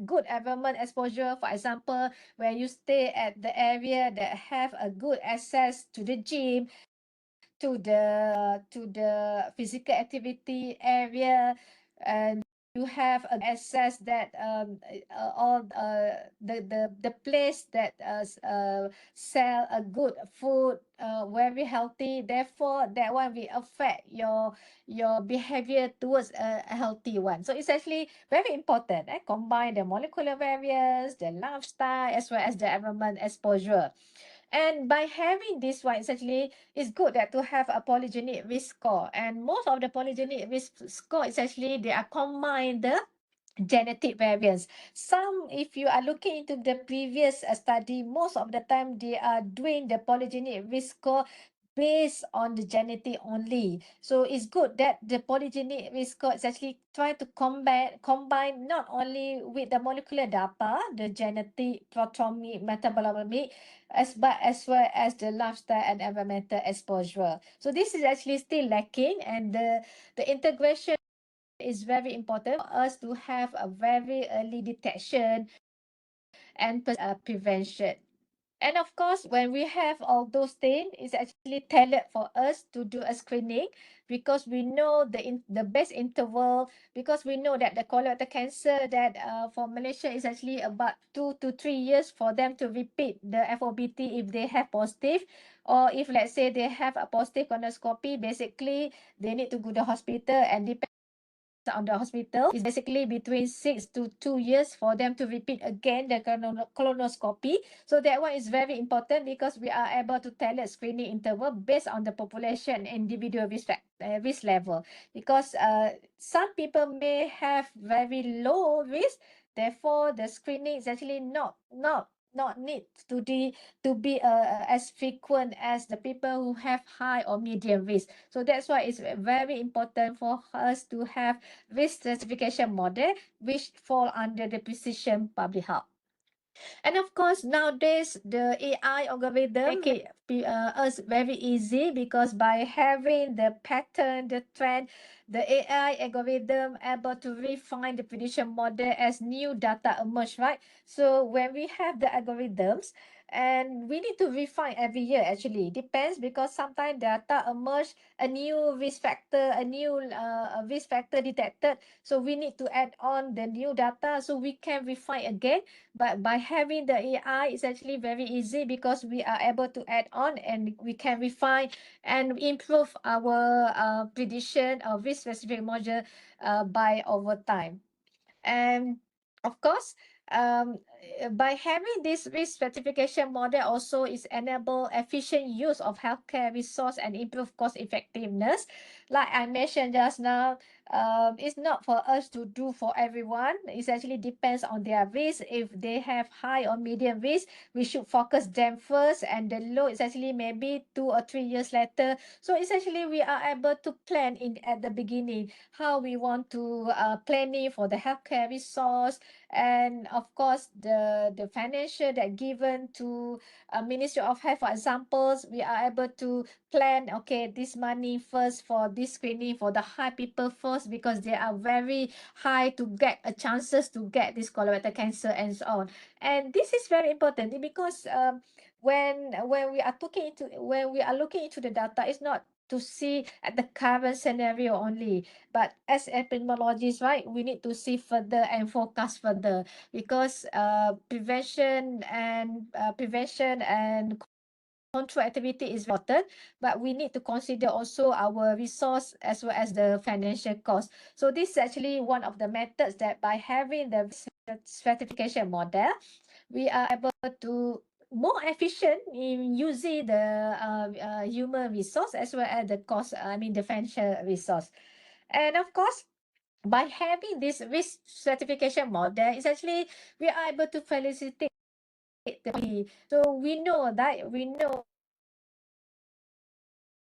good environment exposure, for example, when you stay at the area that have a good access to the gym, to the physical activity area, and you have access that all the place that sell a good food, very healthy, therefore that one will affect your behavior towards a healthy one. So it's actually very important, combine the molecular variants, the lifestyle, as well as the environment exposure. And by having this one, it's good that to have a polygenic risk score. And most of the polygenic risk score is actually they are combined the genetic variants. Some, if you are looking into the previous study, most of the time they are doing the polygenic risk score based on the genetic only. So it's good that the polygenic risk score is actually trying to combine not only with the molecular data, the genetic, proteomic, metabolomic, as well as the lifestyle and environmental exposure. So this is actually still lacking, and the integration is very important for us to have a very early detection and prevention. And of course, when we have all those things, it's actually tailored for us to do a screening, because we know the best interval, because we know that the colorectal cancer that for Malaysia is actually about 2 to 3 years for them to repeat the FOBT if they have positive, or if let's say they have a positive colonoscopy, basically they need to go to the hospital, and depends on the hospital, is basically between 6 to 2 years for them to repeat again the colonoscopy. So that one is very important, because we are able to tailor screening interval based on the population individual risk level, because some people may have very low risk, therefore the screening is actually not need to be as frequent as the people who have high or medium risk. So that's why it's very important for us to have risk stratification model which fall under the precision public health. And of course, nowadays, the AI algorithm make it us very easy, because by having the pattern, the trend, the AI algorithm able to refine the prediction model as new data emerge, right? So when we have the algorithms, and we need to refine every year. Actually, depends, because sometimes data emerge a new risk factor, a new risk factor detected, so we need to add on the new data so we can refine again. But by having the AI, it's actually very easy, because we are able to add on and we can refine and improve our prediction of risk specific module by over time. And of course, by having this risk stratification model also is enable efficient use of healthcare resource and improve cost effectiveness. Like I mentioned just now, it's not for us to do for everyone. It actually depends on their risk. If they have high or medium risk, we should focus them first, and the low is actually maybe 2 or 3 years later. So essentially we are able to plan in at the beginning how we want to planning for the healthcare resource, and of course the financial that given to Ministry of Health. For examples, we are able to plan, okay, this money first for this screening for the high people first, because they are very high to get a chances to get this colorectal cancer and so on. And this is very important, because when we are looking into the data, it's not to see at the current scenario only, but as epidemiologists, right, we need to see further and forecast further, because prevention and control activity is important, but we need to consider also our resource as well as the financial cost. So this is actually one of the methods that by having the stratification model, we are able to more efficient in using the human resource as well as the cost, the financial resource. And of course, by having this risk stratification model, it's actually we are able to facilitate the so we know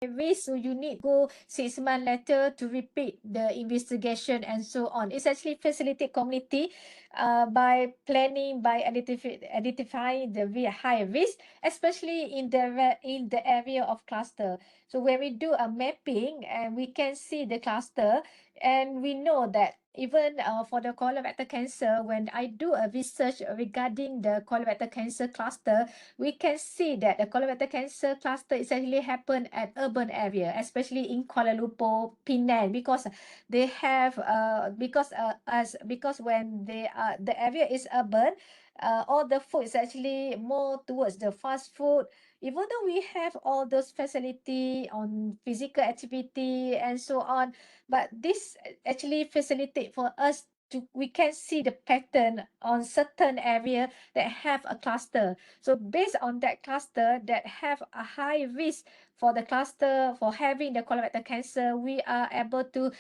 risk, so you need go 6 months later to repeat the investigation and so on. It's actually facilitate community by planning, by identifying the high risk, especially in the area of cluster. So when we do a mapping and we can see the cluster, and we know that even for the colorectal cancer, when I do a research regarding the colorectal cancer cluster, we can see that the colorectal cancer cluster is actually happen at urban area, especially in Kuala Lumpur, Penang, because they have because when they are the area is urban, all the food is actually more towards the fast food. Even though we have all those facility on physical activity and so on, but this actually facilitate for us to we can see the pattern on certain area that have a cluster. So based on that cluster that have a high risk for the cluster for having the colorectal cancer, we are able to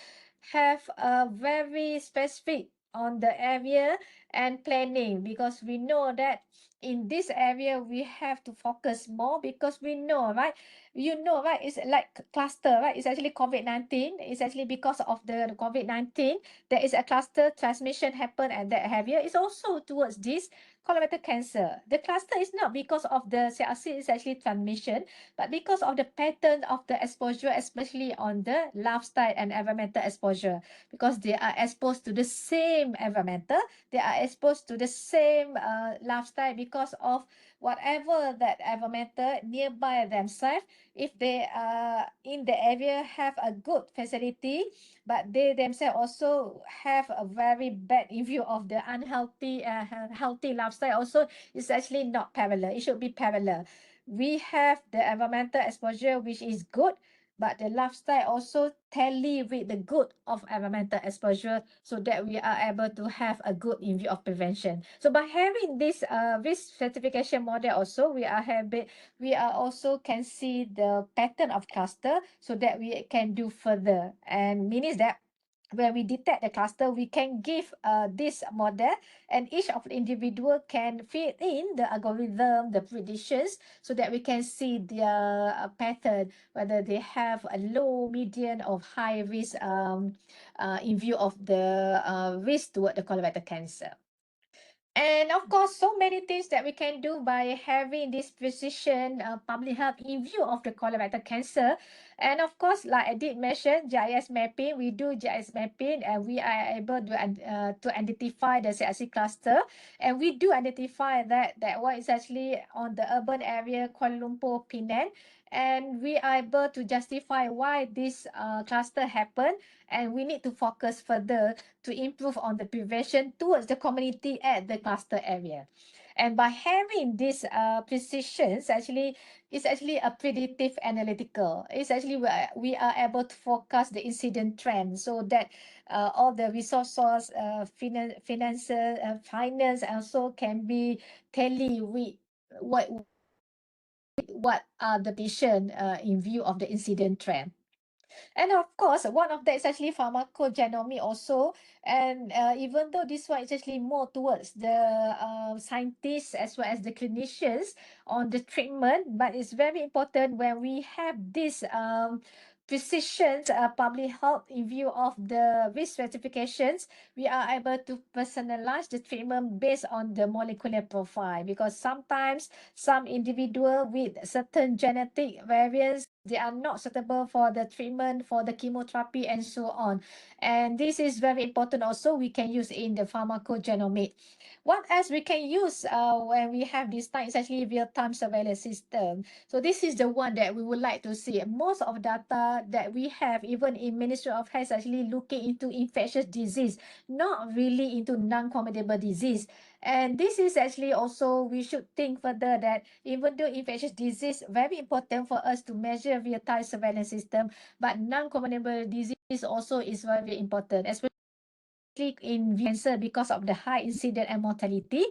have a very specific on the area and planning, because we know that in this area we have to focus more, because we know, right, right, it's like cluster, right, it's actually COVID-19. It's actually because of the COVID-19 there is a cluster transmission happen at that area. It's also towards this colorectal cancer. The cluster is not because of the CRC, it's actually transmission, but because of the pattern of the exposure, especially on the lifestyle and environmental exposure, because they are exposed to the same environmental, they are exposed to the same lifestyle, because of whatever that environmental nearby themselves. If they are in the area have a good facility, but they themselves also have a very bad in view of the unhealthy healthy lifestyle, also it's actually not parallel. It should be parallel. We have the environmental exposure which is good, but the lifestyle also tally with the good of environmental exposure, so that we are able to have a good in view of prevention. So by having this risk stratification model also, we are also can see the pattern of cluster, so that we can do further, and means that when we detect the cluster, we can give this model, and each of the individual can fit in the algorithm, the predictions, so that we can see their pattern, whether they have a low, medium, or high risk in view of the risk toward the colorectal cancer. And of course, so many things that we can do by having this precision public health in view of the colorectal cancer. And of course, like I did mention, GIS mapping, we do GIS mapping and we are able to identify the CRC cluster. And we do identify that one is actually on the urban area, Kuala Lumpur, Penang. And we are able to justify why this cluster happened. And we need to focus further to improve on the prevention towards the community at the cluster area. And by having this precisions, it's actually a predictive analytical. It's actually we are able to forecast the incident trend so that all the resource source, finance also can be tally with what are the patient in view of the incident trend. And of course, one of that is actually pharmacogenomic also. And even though this one is actually more towards the scientists as well as the clinicians on the treatment, but it's very important when we have this precision public health in view of the risk stratifications, we are able to personalize the treatment based on the molecular profile, because sometimes some individual with certain genetic variants, they are not suitable for the treatment, for the chemotherapy and so on. And this is very important also, we can use in the pharmacogenomic. What else we can use when we have this time is actually real-time surveillance system. So this is the one that we would like to see. Most of data that we have, even in Ministry of Health, actually looking into infectious disease, not really into non-communicable disease. And this is actually also, we should think further that even though infectious disease, very important for us to measure real-time surveillance system, but non-communicable disease also is very important, especially in cancer because of the high incidence and mortality.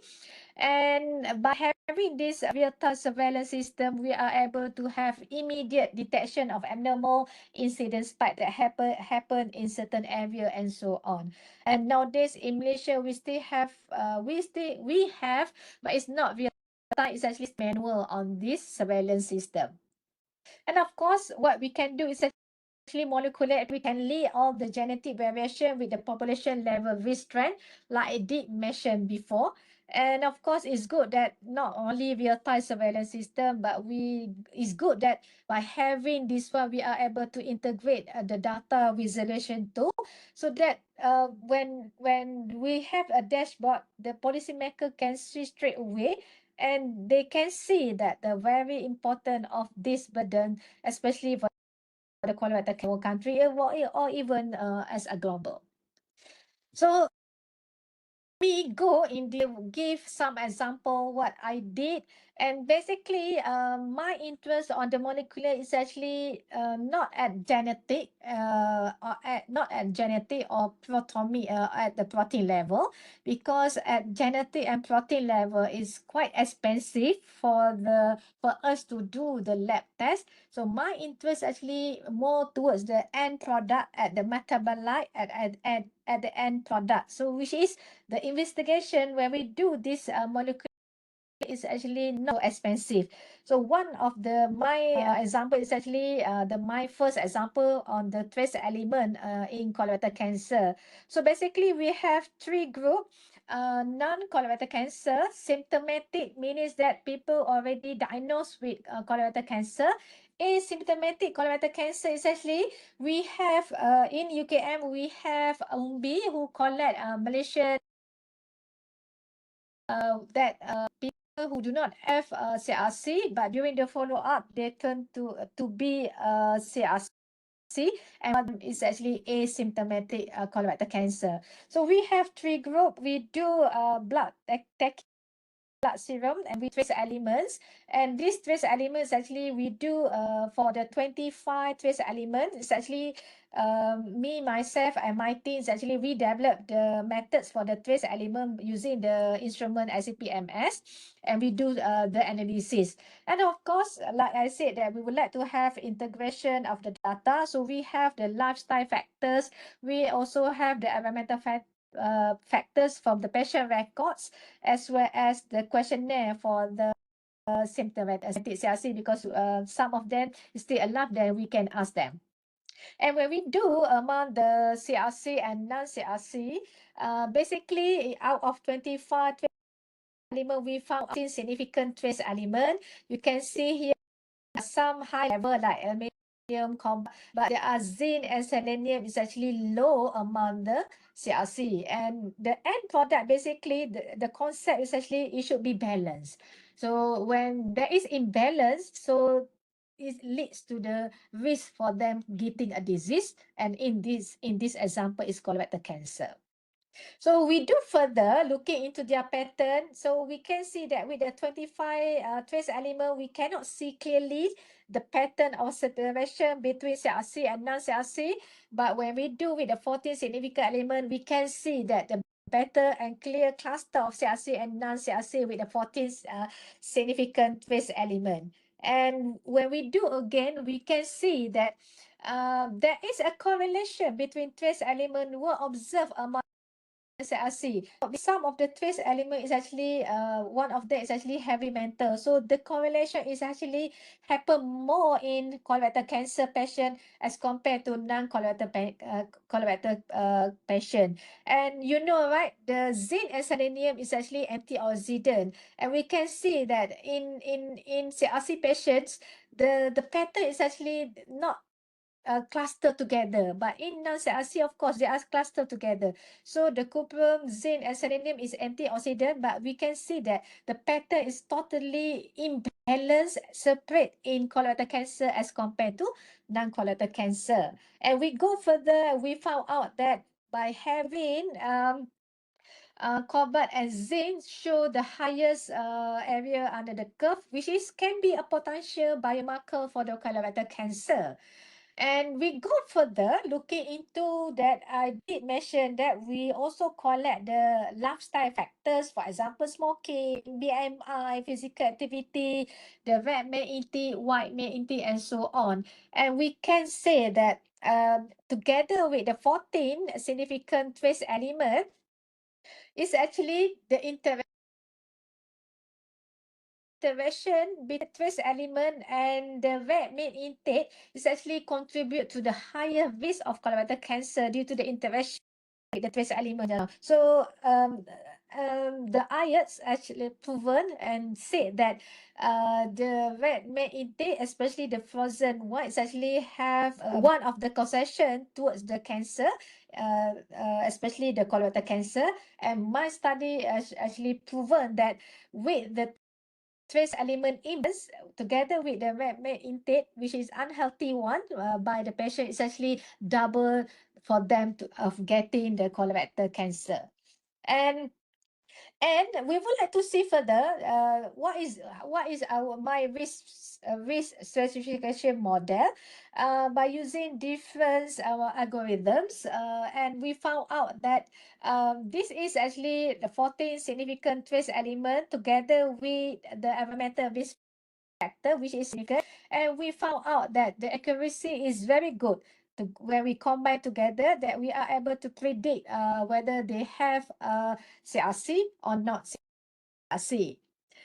And by having this real-time surveillance system, we are able to have immediate detection of abnormal incident spike that happen in certain area and so on. And nowadays in Malaysia, we still have, but it's not real time. It's actually manual on this surveillance system. And of course, what we can do is actually molecular, we can link all the genetic variation with the population level risk trend, like I did mention before. And of course, it's good that not only real-time surveillance system, but it's good that by having this one, we are able to integrate the data resolution tool, so that when we have a dashboard, the policymaker can see straight away, and they can see that the very important of this burden, especially for the colorectal country or even as a global. So me go in the give some example what I did. And basically my interest on the molecular is actually not at genetic or proteomic at the protein level, because at genetic and protein level is quite expensive for us to do the lab test. So my interest actually more towards the end product, at the metabolite, at the end product. So which is the investigation when we do this molecule is actually not so expensive. So one of my example is actually my first example on the trace element in colorectal cancer. So basically we have three groups. Non-colorectal cancer, symptomatic means that people already diagnosed with colorectal cancer. Asymptomatic colorectal cancer is actually, we have in UKM, we have UMBI who collect Malaysian that people who do not have CRC, but during the follow-up, they turn to be CRC, and one is actually asymptomatic colorectal cancer. So we have three groups. We do blood serum, and we trace elements. And these trace elements actually we do for the 25 trace elements. It's actually me, myself, and my teams actually we developed the methods for the trace element using the instrument SCP-MS, and we do the analysis. And of course, like I said, that we would like to have integration of the data. So we have the lifestyle factors. We also have the environmental factors from the patient records, as well as the questionnaire for the symptomatic CRC, because some of them is still alive, then we can ask them. And when we do among the CRC and non-CRC, basically out of 25 element, we found significant trace element. You can see here some high level like aluminium, but there are zinc and selenium is actually low among the CRC. And the end product, basically, the concept is actually it should be balanced. So when there is imbalance, so it leads to the risk for them getting a disease. And in this example, is colorectal cancer. So we do further looking into their pattern. So we can see that with the 25 trace element, we cannot see clearly the pattern of separation between CRC and non-CRC. But when we do with the 14 significant element, we can see that the better and clear cluster of CRC and non-CRC with the 14 significant trace element. And when we do again, we can see that there is a correlation between trace element were observed among CRC. Some of the trace element is actually one of them is actually heavy metal. So the correlation is actually happen more in colorectal cancer patient as compared to non-colorectal patient. And you know, right, the zinc and selenium is actually antioxidant, and we can see that in CRC patients, the pattern is actually not clustered together, but in non-CRC, of course, they are clustered together. So the cuprum, zinc, and selenium is antioxidant, but we can see that the pattern is totally imbalanced, separate in colorectal cancer as compared to non-colorectal cancer. And we go further, we found out that by having cobalt and zinc show the highest area under the curve, which can be a potential biomarker for the colorectal cancer. And we go further looking into that. I did mention that we also collect the lifestyle factors, for example, smoking, BMI, physical activity, the red male intake, white male intake, and so on. And we can say that together with the 14 significant trace element, is actually the interaction between trace element and the red meat intake is actually contribute to the higher risk of colorectal cancer due to the interaction with the trace element. So the IEA actually proven and said that the red meat intake, especially the frozen whites, actually have one of the causation towards the cancer, especially the colorectal cancer. And my study has actually proven that with the trace element imbalance together with the red meat intake, which is unhealthy one by the patient, is actually double for them of getting the colorectal cancer. And we would like to see further what is my risk stratification model by using different algorithms, and we found out that this is actually the 14 significant trace element together with the environmental risk factor, which is significant, and we found out that the accuracy is very good. When we combine together, that we are able to predict whether they have CRC or not CRC.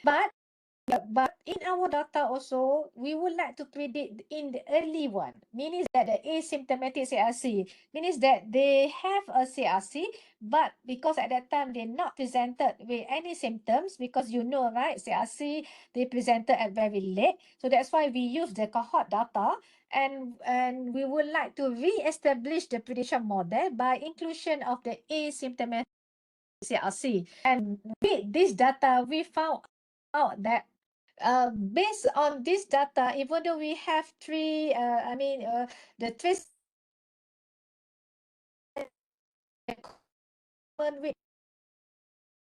But in our data also, we would like to predict in the early one, meaning that the asymptomatic CRC, means that they have a CRC, but because at that time they're not presented with any symptoms, because you know, right, CRC, they presented at very late. So that's why we use the cohort data, and we would like to re-establish the prediction model by inclusion of the asymptomatic CRC. And with this data, we found out that based on this data, even though we have three, the trace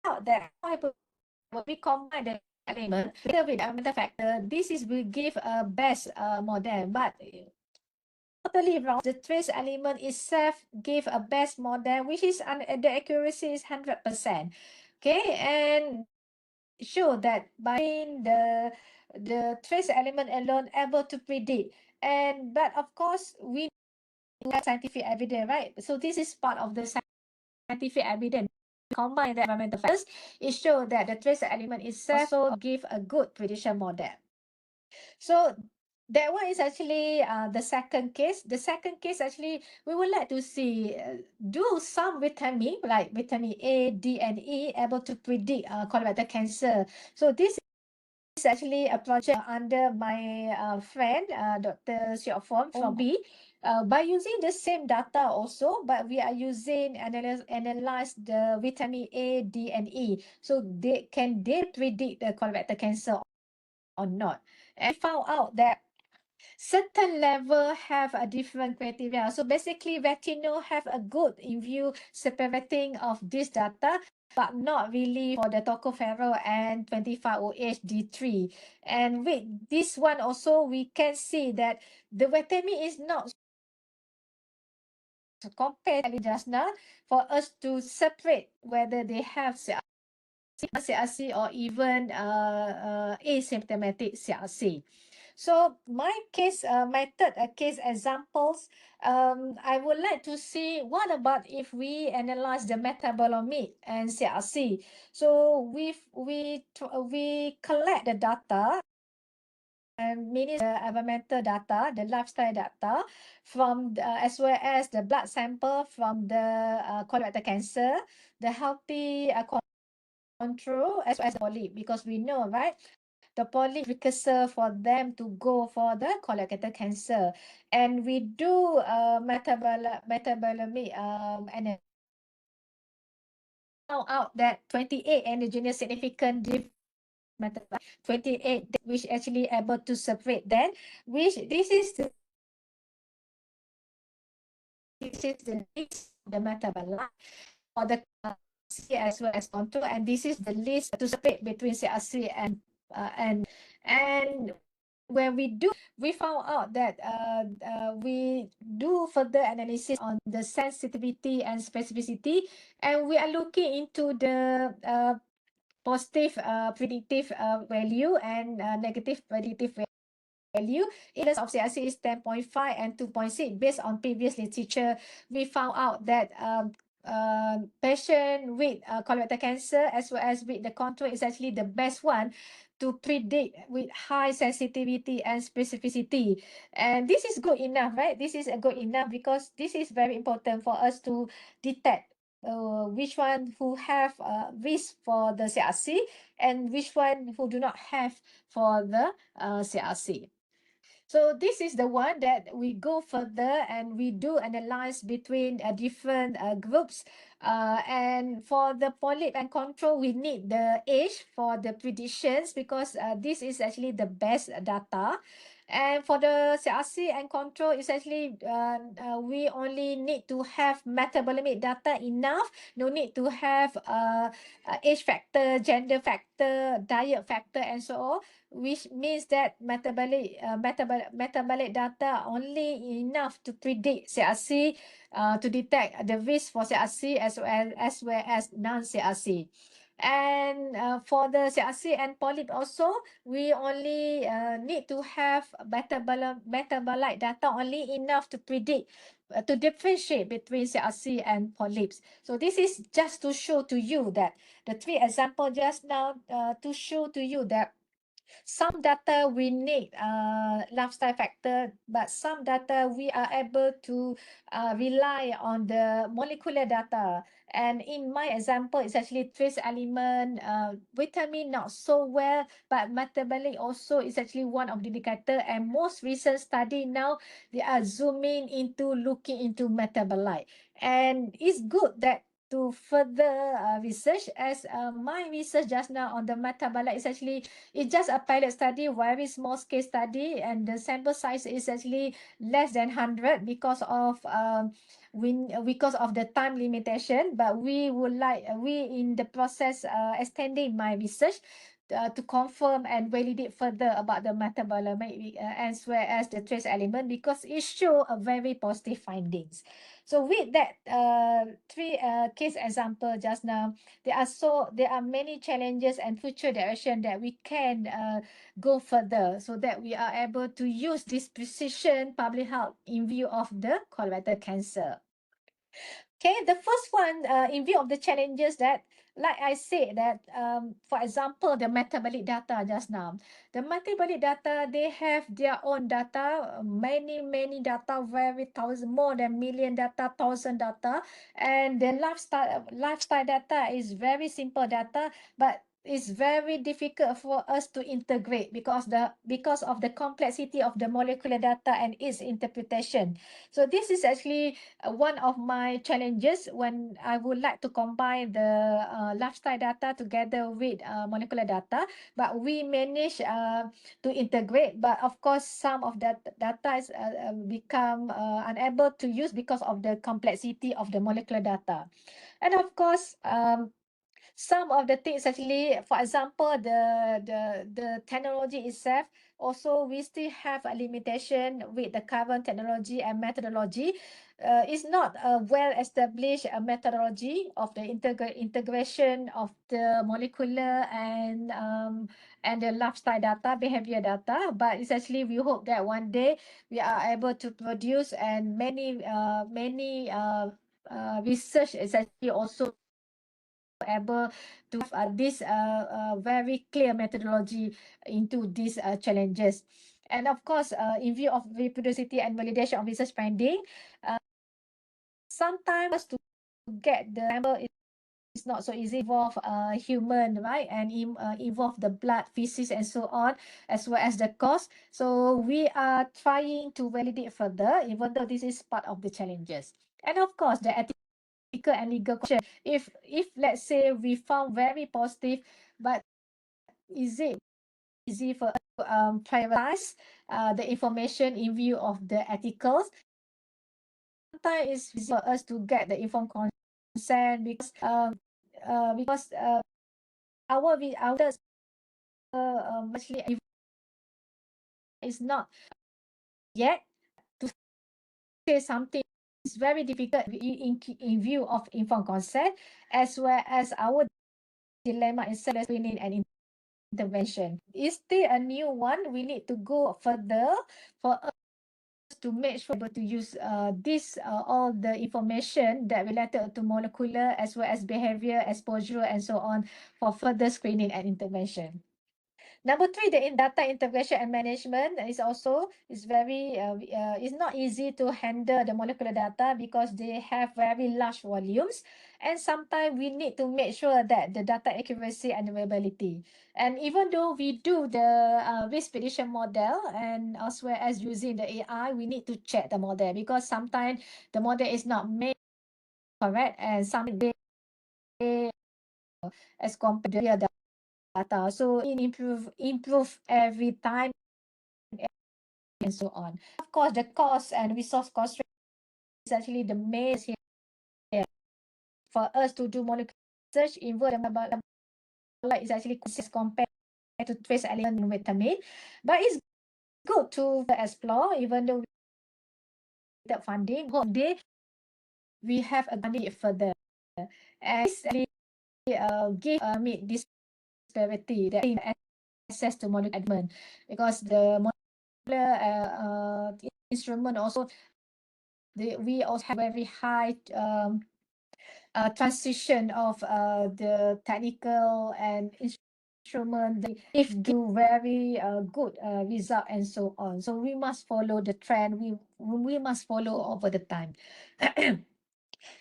out that when we combine the element with the environmental factor, this will give a best model. But totally wrong. The trace element itself give a best model, which is the accuracy is 100%. Okay, and show that by the trace element alone able to predict. And but of course we have scientific evidence, right? So this is part of the scientific evidence. Combine the environmental factors, it shows that the trace element itself also give a good prediction model. So that one is actually the second case. The second case actually we would like to see do some vitamin like vitamin A, D, and E able to predict colorectal cancer. So this is actually a project under my friend Dr. Siok Fong from B. By using the same data also, but we are using analyze the vitamin A, D, and E. So they predict the colorectal cancer or not? And found out that certain level have a different criteria. So basically, retinol have a good in view separating of this data, but not really for the tocopherol and 25OH D3. And with this one also, we can see that the vitamin is not compared just now for us to separate whether they have CRC or even asymptomatic CRC. So my case, my third case examples, I would like to see what about if we analyze the metabolomic and CRC. So we collect the data and meaning the environmental data, the lifestyle data from as well as the blood sample from the colorectal cancer, the healthy control as well as the polyp, because we know, right? The polyp precursor for them to go for the colorectal cancer. And we do metabolomic and found out that 28 endogenous significant 28 which actually able to separate then, which this is the list of the metabolite for the CRC as well as control, and this is the list to separate between CRC and when we found out that we do further analysis on the sensitivity and specificity, and we are looking into the positive predictive value and negative predictive value. Incidence of CRC is 10.5 and 2.6. Based on previous literature, we found out that patient with colorectal cancer as well as with the control is actually the best one to predict with high sensitivity and specificity. And this is good enough, right? This is good enough because this is very important for us to detect which one who have risk for the CRC and which one who do not have for the CRC. So this is the one that we go further and we do analyze between different groups. And for the polyp and control, we need the age for the predictions because this is actually the best data. And for the CRC and control, it's actually we only need to have metabolomic data enough. No need to have age factor, gender factor, diet factor, and so on, which means that metabolic data only enough to predict CRC, to detect the risk for CRC as well as non-CRC. And for the CRC and polyp also, we only need to have metabolite data only enough to predict, to differentiate between CRC and polyps. So this is just to show to you that the three examples just now to show to you that some data we need lifestyle factor, but some data we are able to rely on the molecular data. And in my example, it's actually trace element, vitamin not so well, but metabolic also is actually one of the indicator. And most recent study now, they are zooming into looking into metabolite. And it's good that to further research, as my research just now on the metabolite is actually, it's just a pilot study, very small scale study, and the sample size is actually less than 100 because of the time limitation. But we would like, we in the process extending my research to confirm and validate further about the metabolomic as well as the trace element, because it show a very positive findings. So with that three case example just now, there are many challenges and future direction that we can go further so that we are able to use this precision public health in view of the colorectal cancer. Okay, the first one, in view of the challenges that, like I said, that for example, the metabolic data just now, the metabolic data, they have their own data, many data, very thousand, more than million data, thousand data, and the lifestyle data is very simple data, but it's very difficult for us to integrate because of the complexity of the molecular data and its interpretation. So this is actually one of my challenges when I would like to combine the lifestyle data together with molecular data, but we manage to integrate. But of course, some of that data is become unable to use because of the complexity of the molecular data. And of course, some of the things actually, for example, the technology itself, also we still have a limitation with the current technology and methodology. It's not a well-established methodology of the integration of the molecular and the lifestyle data, behavior data. But it's actually, we hope that one day we are able to produce, and many research is actually also able to have this very clear methodology into these challenges. And of course, in view of reproducibility and validation of research finding, sometimes to get the sample is not so easy, involve human, right? And involve the blood, feces, and so on, as well as the cost. So we are trying to validate further, even though this is part of the challenges. And of course, the ethical and legal question. If let's say we found very positive, but is it easy for us to prioritize the information in view of the ethicals? Sometimes it's easy for us to get the informed consent because our actually is not yet to say something. It's very difficult in view of informed consent, as well as our dilemma in cell screening and intervention. Is still a new one. We need to go further for us to make sure able to use this all the information that related to molecular as well as behavior, exposure, and so on for further screening and intervention. Number 3, the data integration and management is very it's not easy to handle the molecular data because they have very large volumes, and sometimes we need to make sure that the data accuracy and availability. And even though we do the risk prediction model and as well as using the AI, we need to check the model because sometimes the model is not made correct, and some they as compared to the data. So improve every time and so on. Of course, the cost and resource constraint is actually the main here for us to do molecular research. Involve is actually compared to trace element and vitamin, but it's good to explore even though without funding. Hope we have a it further, and this give meet this disparity that access to molecular element because the instrument also we also have very high transition of the technical and instrument if do very good result and so on. So we must follow the trend. We must follow over the time.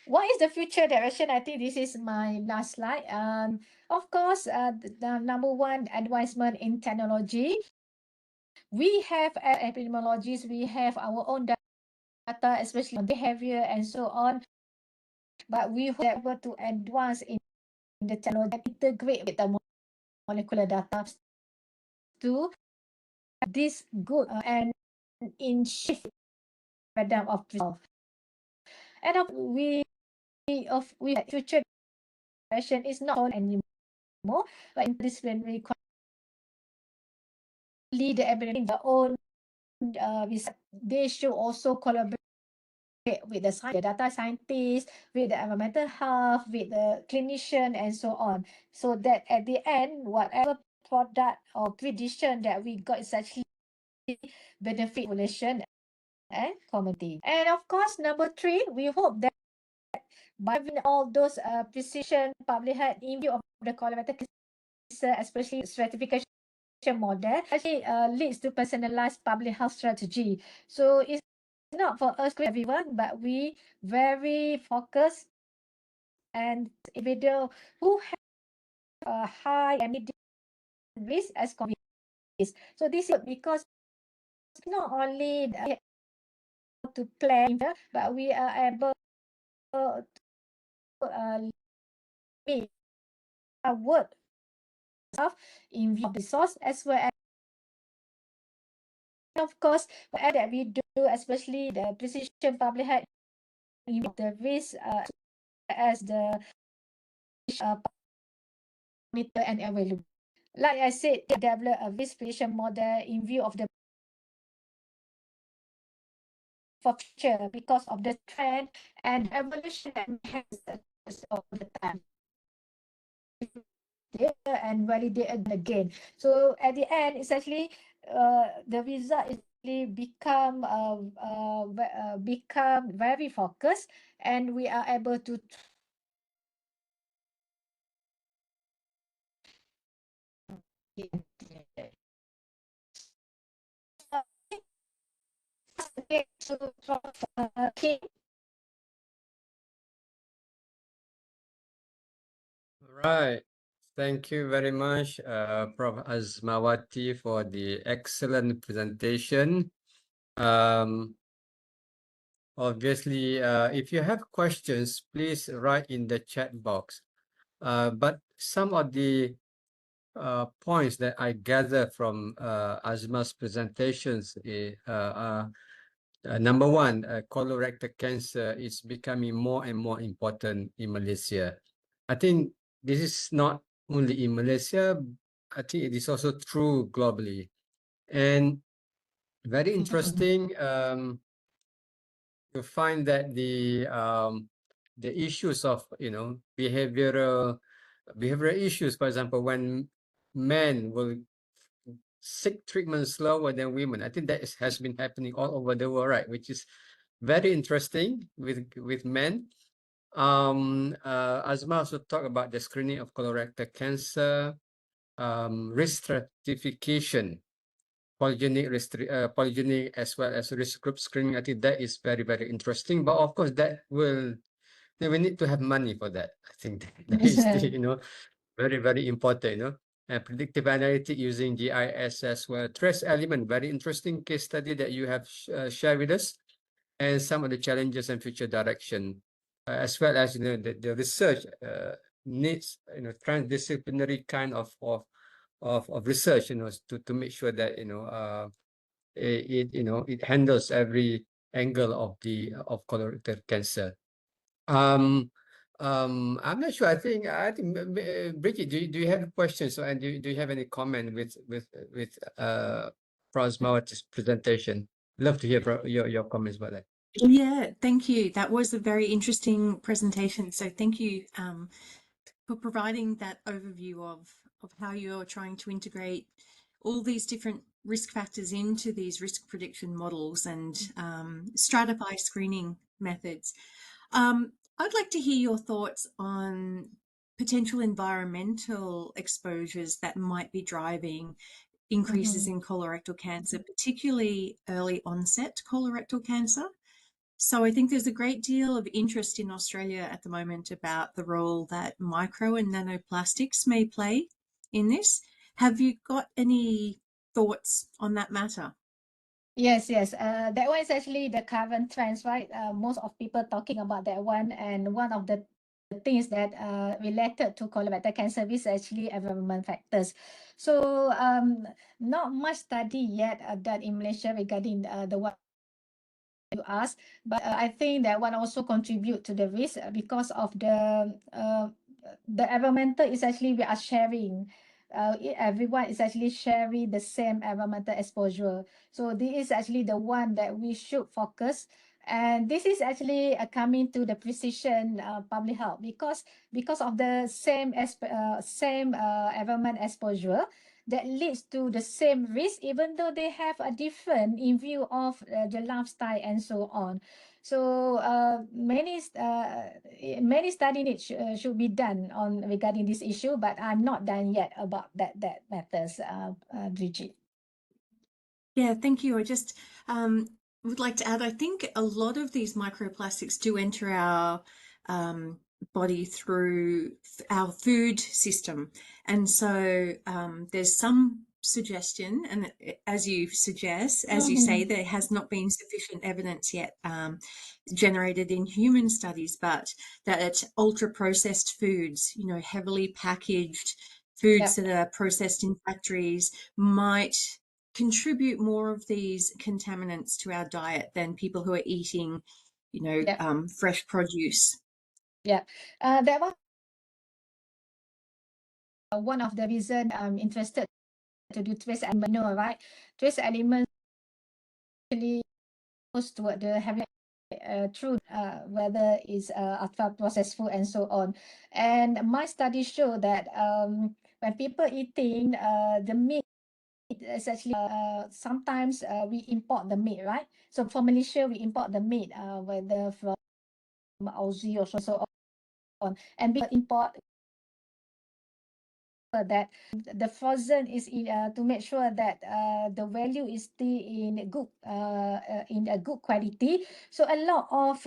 What is the future direction? I think this is my last slide. Of course, the number one, advancement in technology. We have epidemiologists, we have our own data, especially on behavior and so on. But we hope able to advance in the technology and integrate with the molecular data to this good and in shift paradigm of resolve. And we future direction is not all anymore, but interdisciplinary lead the ability their own they should also collaborate with the data scientists, with the environmental health, with the clinician, and so on. So that at the end, whatever product or prediction that we got is actually benefit population and community. And of course, number 3, we hope that by having all those precision public health in view of the colorectal cancer, especially stratification model, actually leads to personalized public health strategy. So it's not for us to everyone, but we very focused and individual who have a high and medium risk as COVID. So this is because not only to plan, but we are able to meet our work in view of the source as well as, of course, whatever that we do, especially the precision public health, the risk as the monitor and available. Like I said, develop a risk prediction model in view of the future because of the trend and evolution that happens over the time. And validate again. So at the end, it's actually the result is become very focused, and we are able to Right. Thank you very much, Prof. Azmawati, for the excellent presentation. Obviously, if you have questions, please write in the chat box. But some of the points that I gather from Azma's presentations is, number one, colorectal cancer is becoming more and more important in Malaysia. I think this is not only in Malaysia, I think it is also true globally. And very interesting to find that the issues of, you know, behavioral issues, for example, when men will seek treatment slower than women. I think that has been happening all over the world, right? Which is very interesting with men. Azma also talked about the screening of colorectal cancer, risk stratification, polygenic as well as risk group screening. I think that is very, very interesting. But of course, we need to have money for that. I think that is the, you know, very, very important, you know. And predictive analytics using GIS as well. Trace element, very interesting case study that you have shared with us, and some of the challenges and future direction, as well as, you know, the research needs, you know, transdisciplinary kind of research, you know, to make sure that, you know, it handles every angle of colorectal cancer. I'm not sure. I think Bridget, do you have questions? So, and do you have any comment with Prasmawati's presentation? Love to hear your comments about that. Yeah, thank you. That was a very interesting presentation. So thank you for providing that overview of how you're trying to integrate all these different risk factors into these risk prediction models and stratify screening methods. I'd like to hear your thoughts on potential environmental exposures that might be driving increases in colorectal cancer, particularly early onset colorectal cancer. So I think there's a great deal of interest in Australia at the moment about the role that micro and nanoplastics may play in this. Have you got any thoughts on that matter? Yes. That one is actually the current trends, right? Most of people talking about that one, and one of the things that related to colorectal cancer is actually environment factors. So not much study yet done in Malaysia regarding the one you asked, but I think that one also contribute to the risk because of the environmental is actually we are sharing. Everyone is actually sharing the same environmental exposure. So this is actually the one that we should focus. And this is actually coming to the precision public health because of the same environment exposure. that leads to the same risk, even though they have a different in view of the lifestyle and so on. So many studies should be done on regarding this issue, but I'm not done yet about that matters, Bridget. Yeah, thank you. I just would like to add, I think a lot of these microplastics do enter our body through our food system. And so there's some suggestion, and as you suggest, as you say, there has not been sufficient evidence yet generated in human studies, but that ultra-processed foods, you know, heavily packaged foods that are processed in factories might contribute more of these contaminants to our diet than people who are eating, you know, fresh produce. Yeah, that was one of the reason I'm interested to do trace element, right? Trace elements actually goes toward the having truth, whether it's ultra processed food and so on. And my studies show that when people eating the meat, it's actually sometimes we import the meat, right? So from Malaysia, we import the meat, whether from Aussie or so on, and we import that the frozen is to make sure that the value is still in a good quality. So a lot of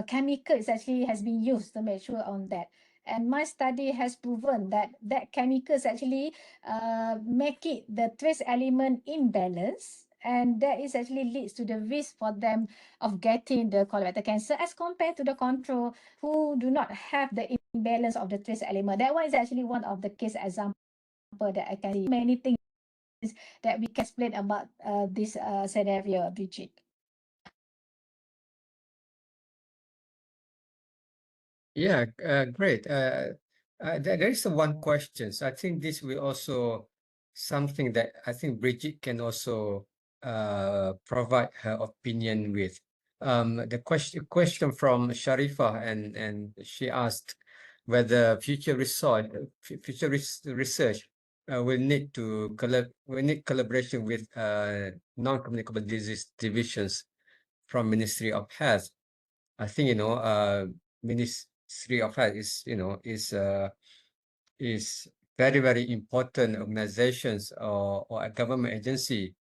chemicals actually has been used to make sure on that. And my study has proven that chemicals actually make it the trace element imbalance, and that is actually leads to the risk for them of getting the colorectal cancer as compared to the control who do not have the imbalance of the trace element. That one is actually one of the case example that I can see. Many things that we can explain about this scenario, Bridget. Yeah, great. There is one question. So I think this will also something that I think Bridget can also provide her opinion with. The question from Sharifah, and she asked whether future research will need collaboration with non-communicable disease divisions from Ministry of Health. I think Ministry of Health is very important organizations or a government agency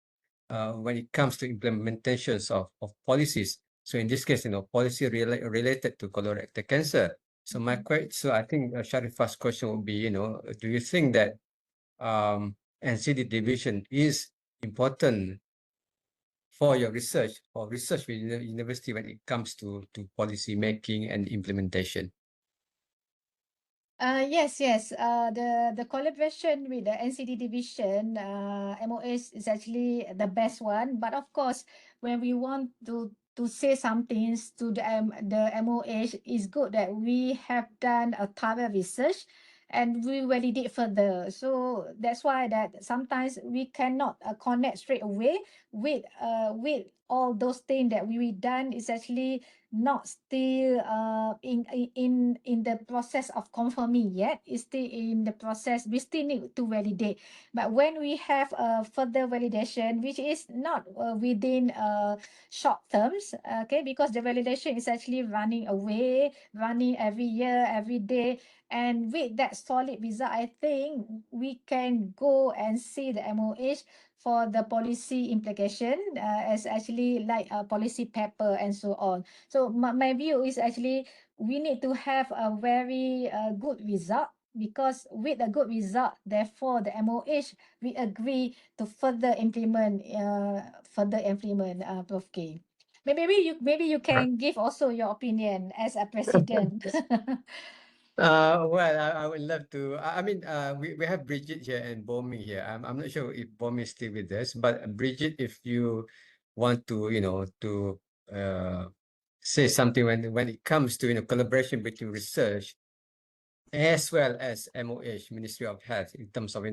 when it comes to implementations of policies. So in this case, policy related to colorectal cancer. So I think Sharifah's question would be, do you think that NCD division is important for your research or research with the university when it comes to policy making and implementation? Yes. The collaboration with the NCD division, MOH is actually the best one. But of course, when we want to say some things to the MOH, it's good that we have done a thorough research and we validate further. So that's why that sometimes we cannot connect straight away with all those things that we done is actually not still in the process of confirming yet. It's still in the process. We still need to validate. But when we have further validation, which is not within short terms, okay, because the validation is actually running every year, every day. And with that solid result, I think we can go and see the MOH for the policy implication as actually like a policy paper and so on. So my view is actually we need to have a very good result, because with a good result, therefore the MOH, we agree to further implement Prof. K. Maybe you can give also your opinion as a president. Well, I would love to. I mean, we have Bridget here and Bomi here. I'm not sure if Bomi is still with us, but Bridget, if you want to, say something when it comes to collaboration between research as well as MOH, Ministry of Health, in terms of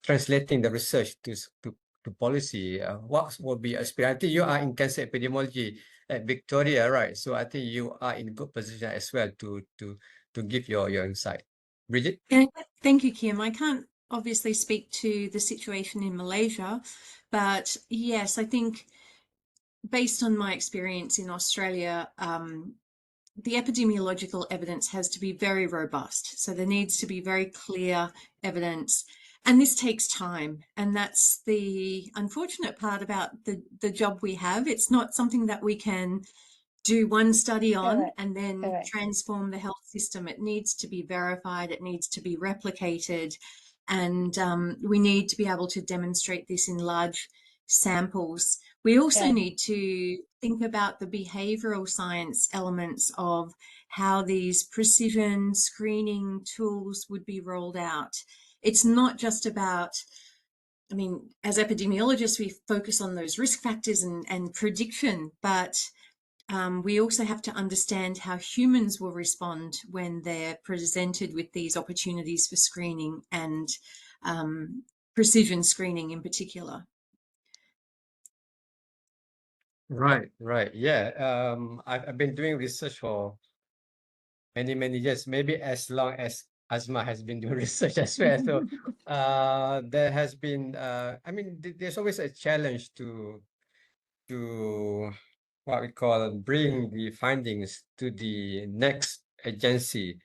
translating the research to policy. What would be aspiration? I think you are in cancer epidemiology at Victoria, right? So I think you are in good position as well to give your insight. Bridget? Yeah, thank you, Kim. I can't obviously speak to the situation in Malaysia, but yes, I think based on my experience in Australia, the epidemiological evidence has to be very robust. So there needs to be very clear evidence. And this takes time. And that's the unfortunate part about the job we have. It's not something that we can do one study on and then transform the health system. It needs to be verified. It needs to be replicated. And we need to be able to demonstrate this in large samples. We also need to think about the behavioral science elements of how these precision screening tools would be rolled out. It's not just about, I mean, as epidemiologists, we focus on those risk factors and prediction, but we also have to understand how humans will respond when they're presented with these opportunities for screening and precision screening in particular. Right. Yeah. I've been doing research for many years, maybe as long as Azma has been doing research as well. So there has been, I mean, there's always a challenge to what we call bring the findings to the next agency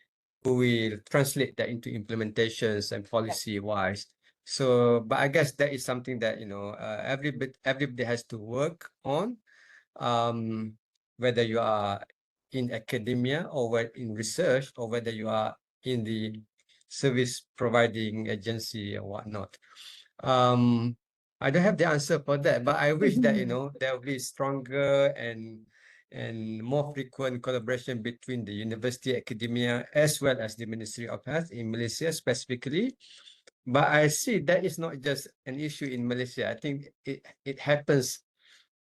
who will translate that into implementations and policy wise. So, but I guess that is something that, you know, everybody has to work on, whether you are in academia or in research, or whether you are in the service providing agency or whatnot. I don't have the answer for that, but I wish that, you know, there will be stronger and more frequent collaboration between the university, academia, as well as the Ministry of Health in Malaysia specifically. But I see that is not just an issue in Malaysia. I think it happens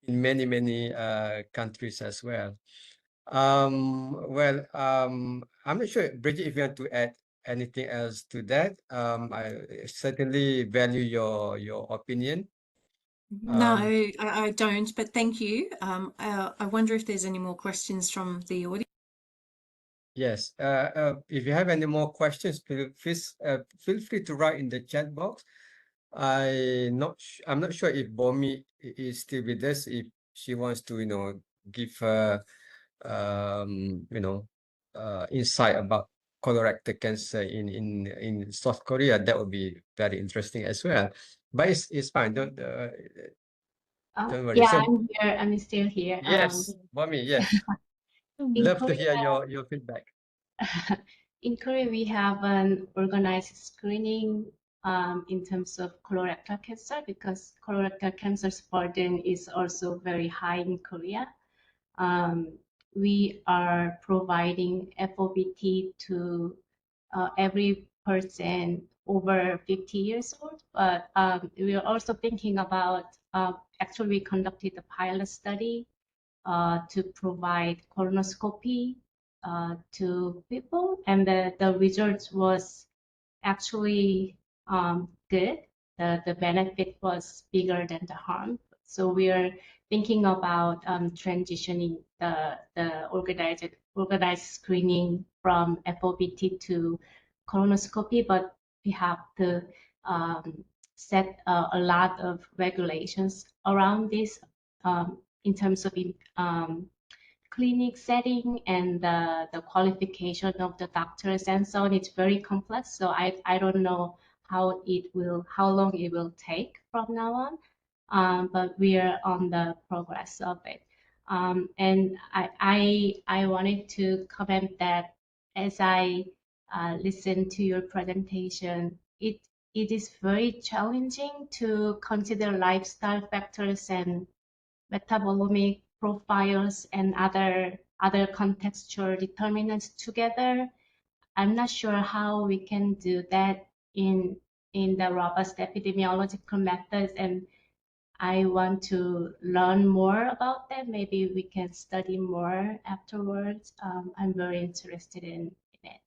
in many countries as well. I'm not sure, Bridget, if you want to add anything else to that. I certainly value your opinion. No, I don't, but thank you. I wonder if there's any more questions from the audience. Yes. If you have any more questions, feel free to write in the chat box. I'm not sure if Bomi is still with us. If she wants to, you know, give her insight about colorectal cancer in South Korea, that would be very interesting as well. But it's fine. Don't worry. Yeah, I'm here. I'm still here. Yes, Bomi, yes. Love to hear your feedback. In Korea, we have an organized screening in terms of colorectal cancer, because colorectal cancer's burden is also very high in Korea. We are providing FOBT to every person over 50 years old, but we are also thinking about, actually we conducted a pilot study to provide colonoscopy to people, and the results was actually good. The benefit was bigger than the harm. So we are thinking about transitioning the organized screening from FOBT to colonoscopy, but we have to set a lot of regulations around this in terms of clinic setting and the qualification of the doctors and so on. It's very complex, so I don't know how long it will take from now on, but we are on the progress of it. And I wanted to comment that as I listened to your presentation, it is very challenging to consider lifestyle factors and metabolomic profiles and other contextual determinants together. I'm not sure how we can do that in the robust epidemiological methods, and I want to learn more about that. Maybe we can study more afterwards. I'm very interested in it.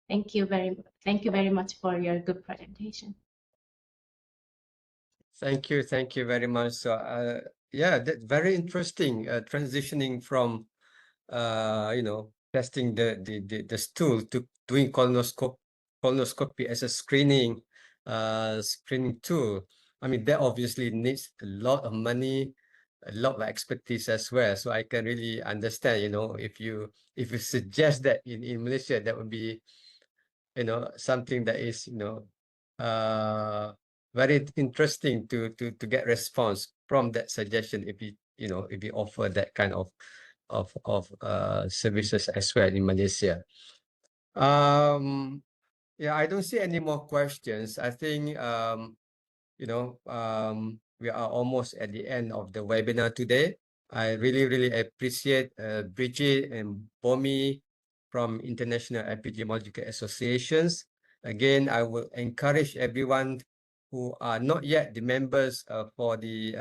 Thank you very much for your good presentation. Thank you very much. So yeah, that's very interesting. Transitioning from testing the stool to doing colonoscopy as a screening screening tool. I mean, that obviously needs a lot of money, a lot of expertise as well. So I can really understand, you know, if you suggest that in Malaysia, that would be, you know, something that is, you know, very interesting to get response from that suggestion if you know, if you offer that kind of services as well in Malaysia. Yeah, I don't see any more questions. I think you know, we are almost at the end of the webinar today. I really appreciate Bridget and Bomi from International Epidemiological Associations. Again, I will encourage everyone who are not yet the members for the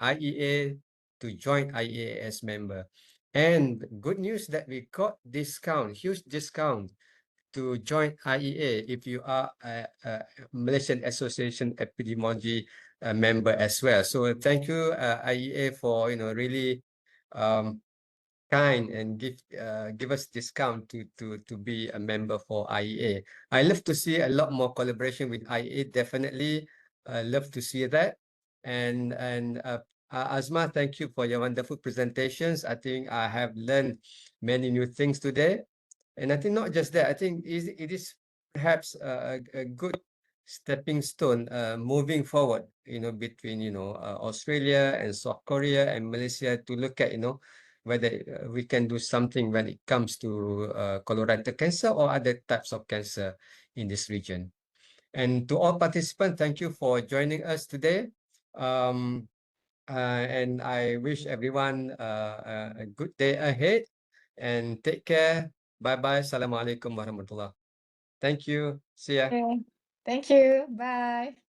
IEA to join IEA as member. And good news that we got discount, huge discount to join IEA if you are a Malaysian Association Epidemiology member as well. So thank you IEA for, you know, really kind and give us discount to be a member for IEA. I love to see a lot more collaboration with IEA. Definitely love to see that. And Azma, thank you for your wonderful presentations. I think I have learned many new things today. And I think not just that, I think it is perhaps a good stepping stone moving forward, you know, between, you know, Australia and South Korea and Malaysia to look at, you know, whether we can do something when it comes to colorectal cancer or other types of cancer in this region. And to all participants, thank you for joining us today. And I wish everyone a good day ahead and take care. Bye-bye. Assalamualaikum warahmatullah. Thank you. See ya. Thank you. Bye.